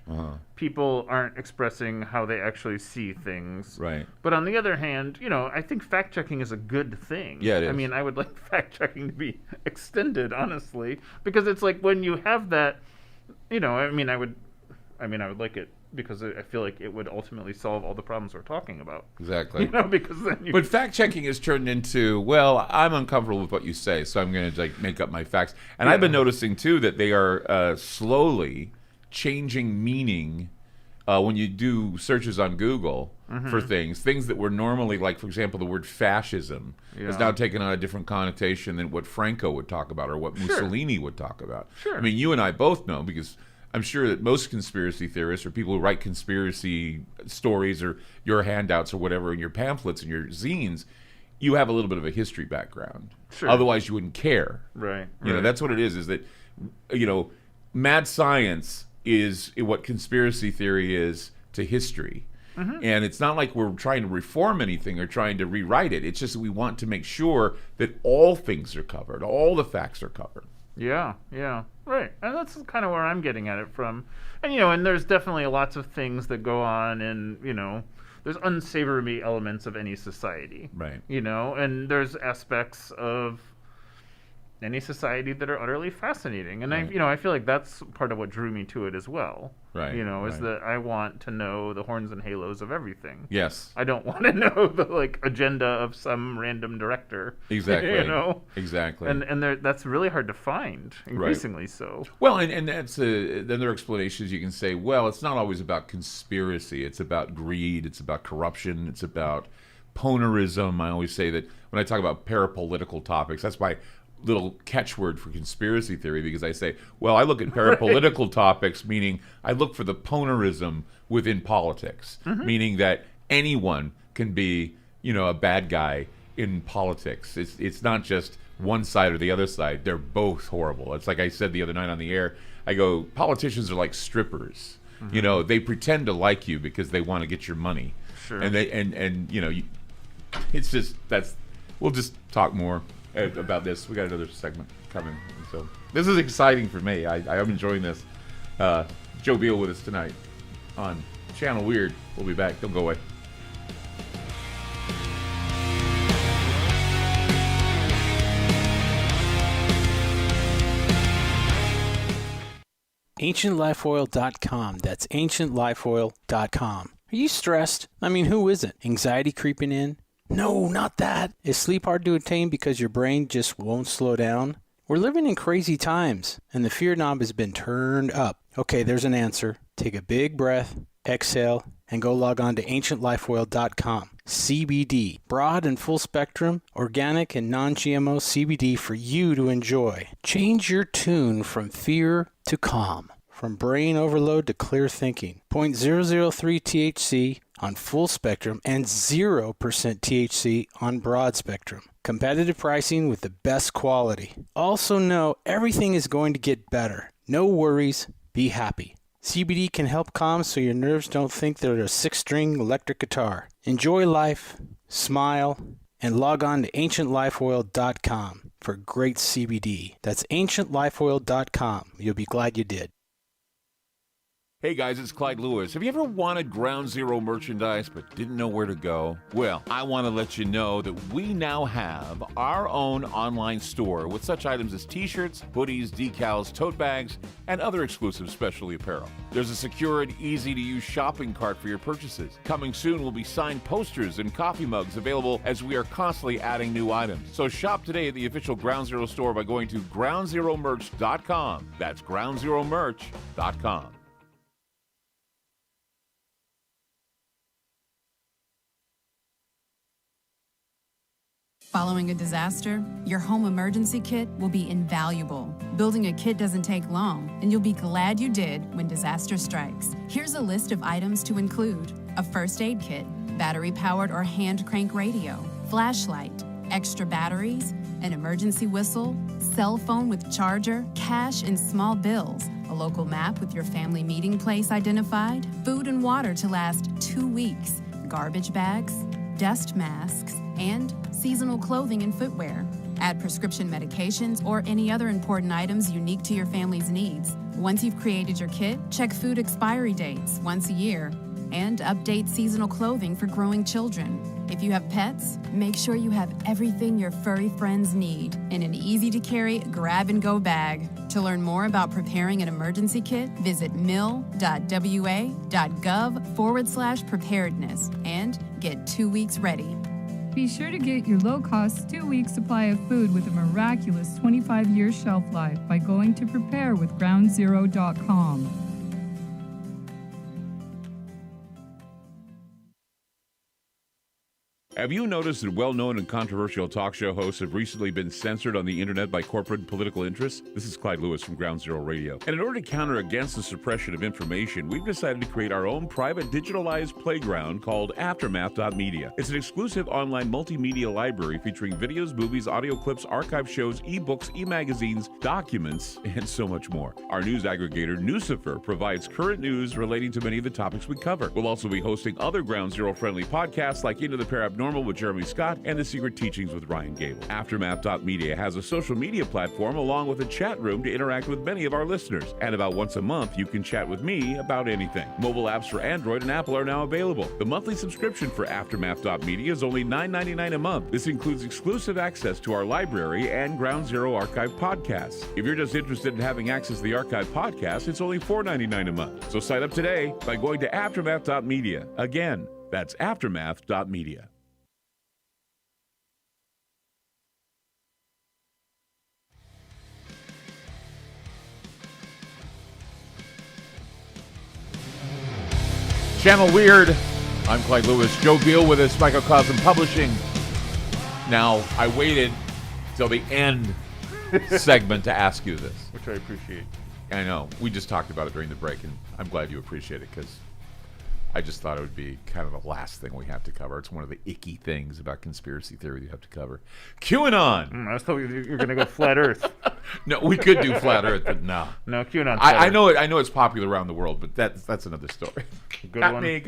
people aren't expressing how they actually see things. Right. But on the other hand, I think fact-checking is a good thing. Yeah, it is. I would like fact-checking to be extended, honestly, because it's like when you have that, I would like it because I feel like it would ultimately solve all the problems we're talking about. Exactly. Because then But fact-checking is turned into, well, I'm uncomfortable with what you say, so I'm going to make up my facts. And I've been noticing, too, that they are slowly changing meaning when you do searches on Google for things that were normally, like, for example, the word fascism has now taken on a different connotation than what Franco would talk about or what Mussolini would talk about. Sure. You and I both know, because I'm sure that most conspiracy theorists or people who write conspiracy stories or your handouts or whatever in your pamphlets and your zines, you have a little bit of a history background. Sure. Otherwise, you wouldn't care. Right. That's what it is that, mad science is what conspiracy theory is to history. And it's not like we're trying to reform anything or trying to rewrite it. It's just that we want to make sure that all things are covered, all the facts are covered. Yeah, right. And that's kind of where I'm getting at it from. And, and there's definitely lots of things that go on and, there's unsavory elements of any society. Right. And there's aspects of any society that are utterly fascinating. And I feel like that's part of what drew me to it as well. Right. Is that I want to know the horns and halos of everything. Yes. I don't want to know the agenda of some random director. Exactly. Exactly. And that's really hard to find, increasingly so. Well, and that's then there are explanations you can say, well, it's not always about conspiracy. It's about greed. It's about corruption. It's about ponerism. I always say that when I talk about parapolitical topics, that's my little catchword for conspiracy theory, because I say, well, I look at parapolitical topics, meaning I look for the ponerism within politics, meaning that anyone can be, a bad guy in politics. It's not just one side or the other side. They're both horrible. It's like I said the other night on the air, I go, politicians are like strippers. You know, they pretend to like you because they want to get your money. Sure. And they and you know, it's just we'll just talk more about this. We got another segment coming, so this is exciting for me. I am enjoying this. Joe Biel with us tonight on Channel Weird. We'll be back. Don't go away. AncientLifeOil.com. That's AncientLifeOil.com. Are you stressed? I mean, who isn't? Anxiety creeping in? No, not that. Is sleep hard to attain because your brain just won't slow down? We're living in crazy times, and the fear knob has been turned up. Okay, there's an answer. Take a big breath, exhale, and go log on to AncientLifeOil.com. CBD, broad and full spectrum, organic and non-GMO CBD for you to enjoy. Change your tune from fear to calm, from brain overload to clear thinking. 0.003 THC on full spectrum and 0% THC on broad spectrum. Competitive pricing with the best quality. Also know everything is going to get better. No worries, be happy. CBD can help calm so your nerves don't think they're a 6-string electric guitar. Enjoy life, smile, and log on to AncientLifeOil.com for great CBD. That's AncientLifeOil.com. You'll be glad you did. Hey guys, it's Clyde Lewis. Have you ever wanted Ground Zero merchandise but didn't know where to go? Well, I want to let you know that we now have our own online store with such items as t-shirts, hoodies, decals, tote bags, and other exclusive specialty apparel. There's a secure and easy-to-use shopping cart for your purchases. Coming soon will be signed posters and coffee mugs available as we are constantly adding new items. So shop today at the official Ground Zero store by going to groundzeromerch.com. That's groundzeromerch.com. Following a disaster, your home emergency kit will be invaluable. Building a kit doesn't take long, and you'll be glad you did when disaster strikes. Here's a list of items to include: a first aid kit, battery-powered or hand crank radio, flashlight, extra batteries, an emergency whistle, cell phone with charger, cash and small bills, a local map with your family meeting place identified, food and water to last 2 weeks, garbage bags, dust masks, and seasonal clothing and footwear. Add prescription medications or any other important items unique to your family's needs. Once you've created your kit, check food expiry dates once a year and update seasonal clothing for growing children. If you have pets, make sure you have everything your furry friends need in an easy-to-carry grab-and-go bag. To learn more about preparing an emergency kit, visit mil.wa.gov/preparedness and get 2 weeks ready. Be sure to get your low-cost 2-week supply of food with a miraculous 25-year shelf life by going to preparewithgroundzero.com. Have you noticed that well-known and controversial talk show hosts have recently been censored on the internet by corporate and political interests? This is Clyde Lewis from Ground Zero Radio. And in order to counter against the suppression of information, we've decided to create our own private digitalized playground called Aftermath.media. It's an exclusive online multimedia library featuring videos, movies, audio clips, archive shows, ebooks, e-magazines, documents, and so much more. Our news aggregator, Newsifer, provides current news relating to many of the topics we cover. We'll also be hosting other Ground Zero-friendly podcasts like Into the Parabnormal with Jeremy Scott and The Secret Teachings with Ryan Gable. Aftermath.media has a social media platform along with a chat room to interact with many of our listeners. And about once a month, you can chat with me about anything. Mobile apps for Android and Apple are now available. The monthly subscription for Aftermath.media is only $9.99 a month. This includes exclusive access to our library and Ground Zero archive podcasts. If you're just interested in having access to the archive podcast, it's only $4.99 a month. So sign up today by going to Aftermath.media. Again, that's Aftermath.media. Channel Weird. I'm Clyde Lewis. Joe Biel with us, Microcosm Publishing. Now, I waited till the end segment to ask you this. Which I appreciate. I know. We just talked about it during the break, and I'm glad you appreciate it because I just thought it would be kind of the last thing we have to cover. It's one of the icky things about conspiracy theory you have to cover. QAnon. I was hoping you were going to go flat Earth. No, we could do flat Earth, but no. No, QAnon. I know it. I know it's popular around the world, but that's another story. Good got one. me.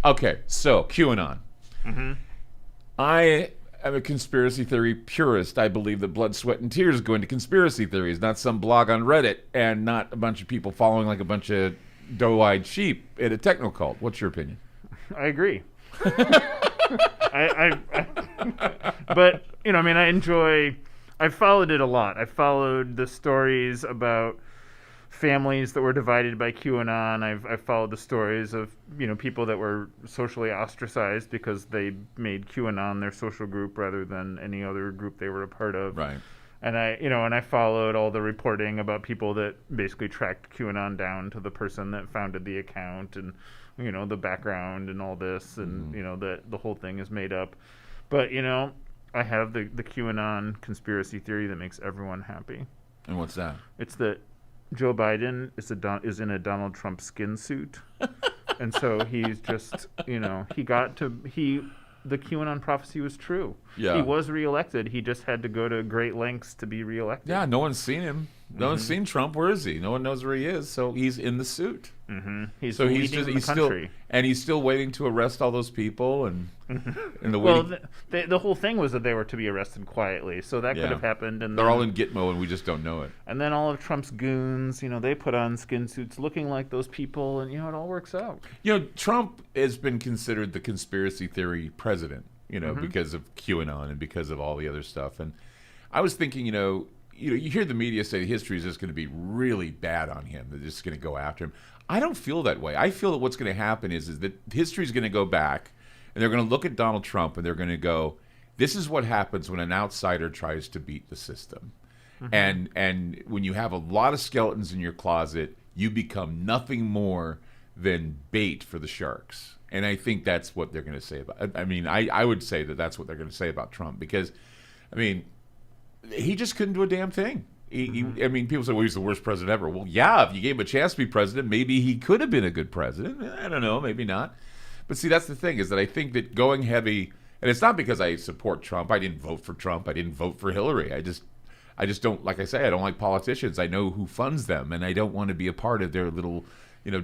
Okay, so QAnon. Mm-hmm. I am a conspiracy theory purist. I believe that blood, sweat, and tears go into conspiracy theories, not some blog on Reddit, and not a bunch of people following like a bunch of doe-eyed sheep in a techno cult. What's your opinion? I agree. But I followed it a lot. I followed the stories about families that were divided by QAnon. I've followed the stories of, people that were socially ostracized because they made QAnon their social group rather than any other group they were a part of. Right. And I followed all the reporting about people that basically tracked QAnon down to the person that founded the account and, the background and all this and, that the whole thing is made up. But, I have the QAnon conspiracy theory that makes everyone happy. And what's that? It's that Joe Biden is in a Donald Trump skin suit. And so he's just, the QAnon prophecy was true. Yeah. He was reelected. He just had to go to great lengths to be reelected. Yeah, no one's seen him. No one's seen Trump. Where is he? No one knows where he is. So he's in the suit. Mm-hmm. He's so leading the country. He's still waiting to arrest all those people and the well, the whole thing was that they were to be arrested quietly, so that could have happened. And they're all in Gitmo, and we just don't know it. And then all of Trump's goons, they put on skin suits looking like those people, and it all works out. Trump has been considered the conspiracy theory president, because of QAnon and because of all the other stuff. And I was thinking, you hear the media say history is just going to be really bad on him. They're just going to go after him. I don't feel that way. I feel that what's going to happen is that history is going to go back, and they're going to look at Donald Trump, and they're going to go, this is what happens when an outsider tries to beat the system. Mm-hmm. And when you have a lot of skeletons in your closet, you become nothing more than bait for the sharks. And I think that's what they're going to say about. I would say that that's what they're going to say about Trump because, he just couldn't do a damn thing. People say, well, he's the worst president ever. Well, yeah, if you gave him a chance to be president, maybe he could have been a good president. I don't know, maybe not. But see, that's the thing, is that I think that going heavy, and it's not because I support Trump. I didn't vote for Trump. I didn't vote for Hillary. I just don't, like I say, I don't like politicians. I know who funds them, and I don't want to be a part of their little,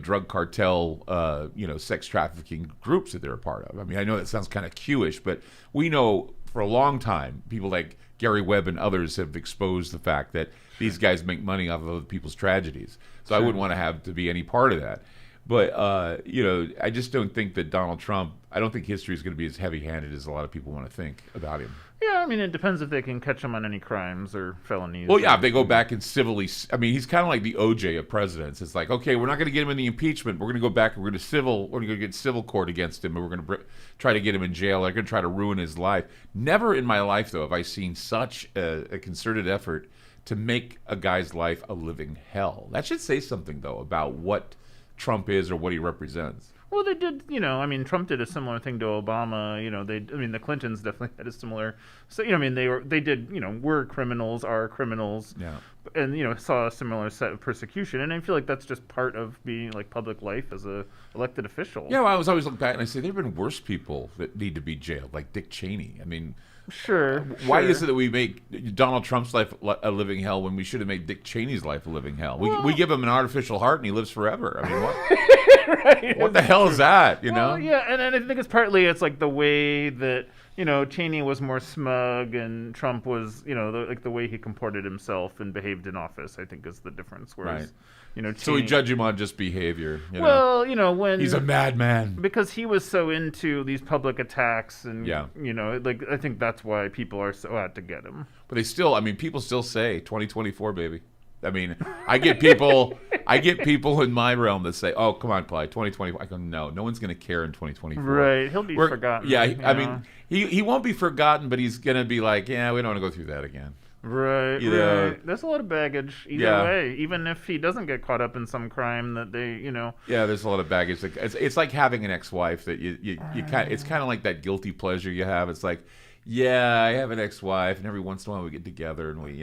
drug cartel, sex trafficking groups that they're a part of. I know that sounds kind of Q-ish, but we know for a long time, people like Gary Webb and others have exposed the fact that these guys make money off of other people's tragedies. So I wouldn't want to have to be any part of that. But, I just don't think that Donald Trump, I don't think history is going to be as heavy-handed as a lot of people want to think about him. Yeah, it depends if they can catch him on any crimes or felonies. Well, yeah, if they go back and civilly, he's kind of like the OJ of presidents. It's like, okay, we're not going to get him in the impeachment. We're going to go back and we're going to get civil court against him, and we're going to try to get him in jail. They're going to try to ruin his life. Never in my life, though, have I seen such a concerted effort to make a guy's life a living hell. That should say something, though, about what Trump is or what he represents. Well, they did, Trump did a similar thing to Obama. The Clintons definitely had a similar. So, were criminals, are criminals. Yeah. And, saw a similar set of persecution. And I feel like that's just part of being, public life as a elected official. Yeah, well, I was always looking back and I say, there have been worse people that need to be jailed, like Dick Cheney. Sure. Why is it that we make Donald Trump's life a living hell when we should have made Dick Cheney's life a living hell? We give him an artificial heart and he lives forever. What? Right. What the hell is that? Well, yeah, and I think it's the way that Cheney was more smug and Trump was the way he comported himself and behaved in office. I think is the difference. Whereas, Cheney, so we judge him on just behavior. When he's a madman because he was so into these public attacks and I think that's why people are so out to get him. But they still, people still say 2024, baby. I get people in my realm that say, "Oh, come on, Clyde, 2024." I go, "No one's going to care in 2024." Right? He'll be forgotten. Yeah, he won't be forgotten, but he's going to be like, "Yeah, we don't want to go through that again." Right. Right. There's a lot of baggage either way, even if he doesn't get caught up in some crime that they, Yeah, there's a lot of baggage. It's like having an ex-wife that you kind. It's kind of like that guilty pleasure you have. It's like, yeah, I have an ex-wife, and every once in a while we get together and we,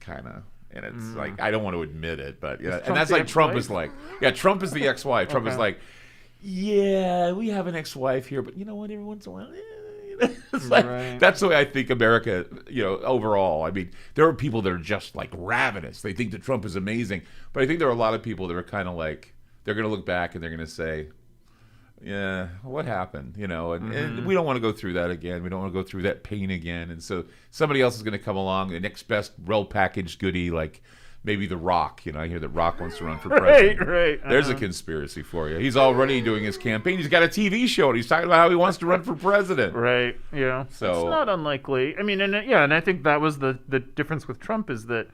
kind of. And it's like, I don't want to admit it, but and that's like Trump is like, Trump is the ex-wife. Trump is like, yeah, we have an ex-wife here, but you know what? Every once in a while, it's like, that's the way I think America, overall. I mean, there are people that are just like ravenous. They think that Trump is amazing. But I think there are a lot of people that are kind of like, they're going to look back and they're going to say, yeah, what happened? And we don't want to go through that again. We don't want to go through that pain again. And so somebody else is going to come along, the next best well-packaged goodie, like maybe The Rock. I hear that Rock wants to run for president. Right. There's a conspiracy for you. He's already doing his campaign. He's got a TV show, and he's talking about how he wants to run for president. Right, yeah. So it's not unlikely. I mean, and I think that was the difference with Trump is that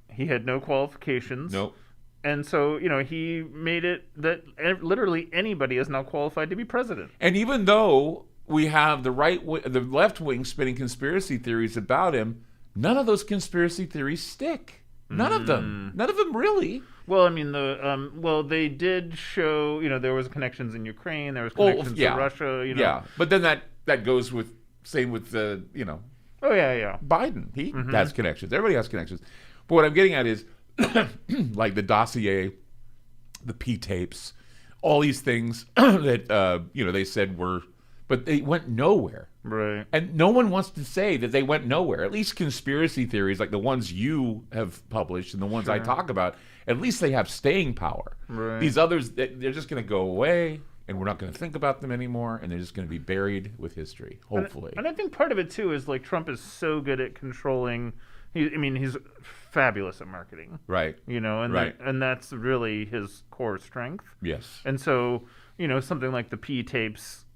he had no qualifications. Nope. And so, he made it that literally anybody is now qualified to be president. And even though we have the left wing spinning conspiracy theories about him, none of those conspiracy theories stick. None of them. None of them really. Well, I mean, they did show, there was connections in Ukraine, there was connections to Russia, Yeah, but then that goes with, same with the, Oh, yeah. Biden. He has connections. Everybody has connections. But what I'm getting at is, like the dossier, the P-tapes, all these things that, they said were, but they went nowhere. Right. And no one wants to say that they went nowhere. At least conspiracy theories, like the ones you have published and the ones I talk about, at least they have staying power. Right. These others, they're just going to go away, and we're not going to think about them anymore, and they're just going to be buried with history, hopefully. And I think part of it, too, is like Trump is so good at controlling. He's fabulous at marketing. Right. And that's really his core strength. Yes. And so, something like the P-tapes,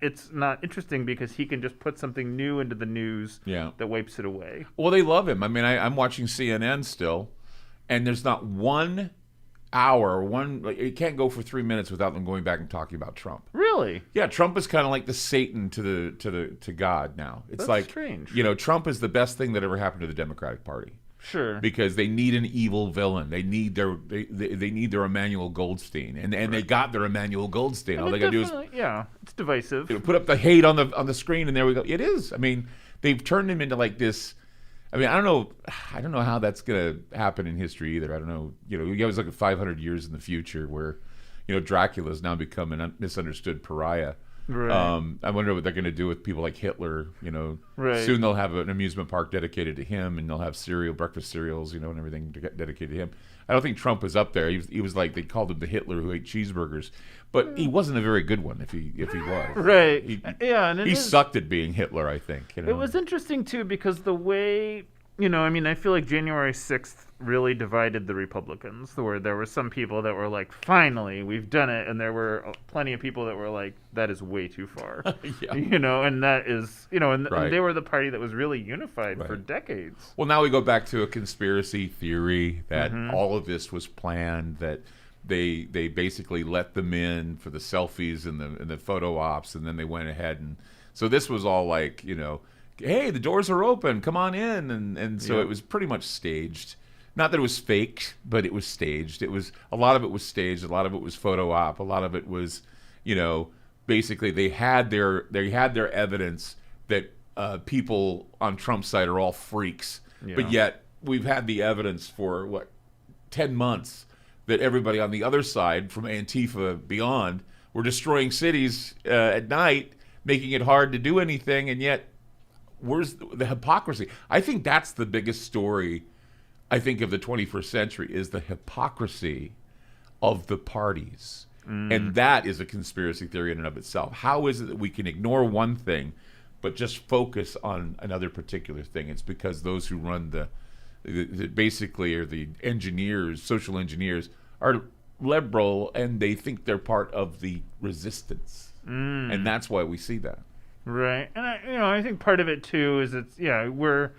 it's not interesting because he can just put something new into the news that wipes it away. Well, they love him. I mean, I'm watching CNN still, and there's not 1 hour, it can't go for 3 minutes without them going back and talking about Trump. Really? Yeah, Trump is kind of like the Satan to God now. It's That's like strange. Trump is the best thing that ever happened to the Democratic Party. Sure. Because they need an evil villain. They need their Emmanuel Goldstein, and they got their Emmanuel Goldstein. All they got to do is it's divisive. Put up the hate on the screen, and there we go. It is. I mean, they've turned him into like this. I mean, I don't know how that's going to happen in history either. I don't know. You always look at 500 years in the future where, Dracula's now become a misunderstood pariah. Right. I wonder what they're going to do with people like Hitler. Right. Soon they'll have an amusement park dedicated to him, and they'll have breakfast cereals, and everything dedicated to him. I don't think Trump is up there. He was like, they called him the Hitler who ate cheeseburgers, but he wasn't a very good one. If he was right, he sucked at being Hitler. I think it was interesting too because the way. I feel like January 6th really divided the Republicans, where there were some people that were like, finally, we've done it. And there were plenty of people that were like, that is way too far. And that is, and they were the party that was really unified for decades. Well, now we go back to a conspiracy theory that all of this was planned, that they basically let them in for the selfies and the photo ops, and then they went ahead. And so this was all like, hey, the doors are open, come on in. And so it was pretty much staged. Not that it was fake, but it was staged. A lot of it was staged, a lot of it was photo op, a lot of it was, basically they had their evidence that people on Trump's side are all freaks. But yet we've had the evidence for 10 months that everybody on the other side, from Antifa beyond, were destroying cities at night, making it hard to do anything, and yet where's the hypocrisy? I think that's the biggest story, I think, of the 21st century, is the hypocrisy of the parties. And that is a conspiracy theory in and of itself. How is it that we can ignore one thing but just focus on another particular thing? It's because those who run the basically are the engineers, social engineers, are liberal, and they think they're part of the resistance. And that's why we see that. Right. And I think part of it too is we're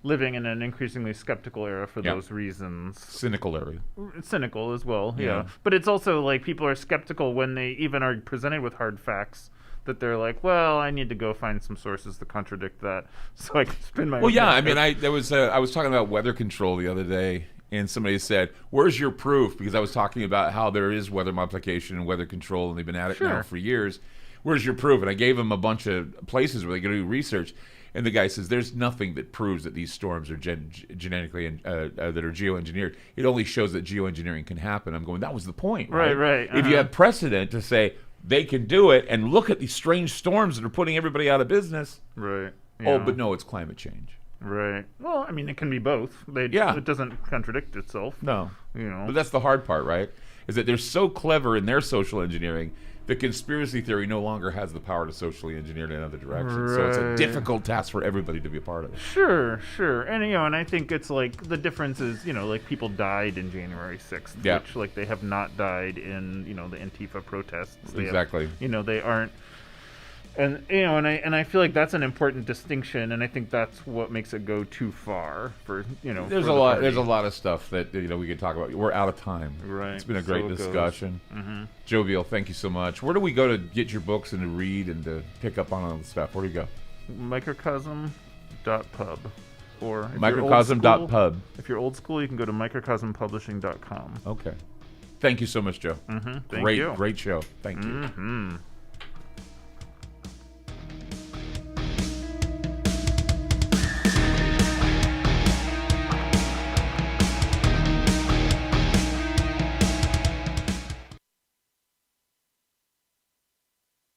living in an increasingly skeptical era for those reasons. Cynical era. Cynical as well, But it's also like people are skeptical when they even are presented with hard facts that they're like, well, I need to go find some sources to contradict that so I can spin my. Well, yeah, I mean, I was talking about weather control the other day, and somebody said, "Where's your proof?" Because I was talking about how there is weather multiplication and weather control, and they've been at it now for years. Where's your proof? And I gave them a bunch of places where they could do research. And the guy says, there's nothing that proves that these storms are genetically that are geoengineered. It only shows that geoengineering can happen. I'm going, that was the point, right? Right. If you have precedent to say they can do it, and look at these strange storms that are putting everybody out of business. Right. Oh, Yeah. but no, it's climate change. Right. Well, I mean, it can be both. Yeah. It doesn't contradict itself. No. You know. But that's the hard part, right? Is that they're so clever in their social engineering, the conspiracy theory no longer has the power to socially engineer in another direction. So it's a Right. difficult task for everybody to be a part of it. Sure. And and I think it's like the difference is, like people died in January 6th, Yeah. which like they have not died in, the Antifa protests. They Exactly. Have, they aren't. And and I feel like that's an important distinction, and I think that's what makes it go too far for There's for a the lot. party. There's a lot of stuff that we could talk about. We're out of time. Right. It's been a So great it goes. discussion. Mm-hmm. Joe Biel, thank you so much. Where do we go to get your books and to read and to pick up on all the stuff? Where do you go? Microcosm.pub. Or if you're old Microcosm.pub. school- If you're old school, you can go to microcosmpublishing.com. Okay. Thank you so much, Joe. Mm-hmm. Thank Great, you. great show. Thank you. Mm-hmm.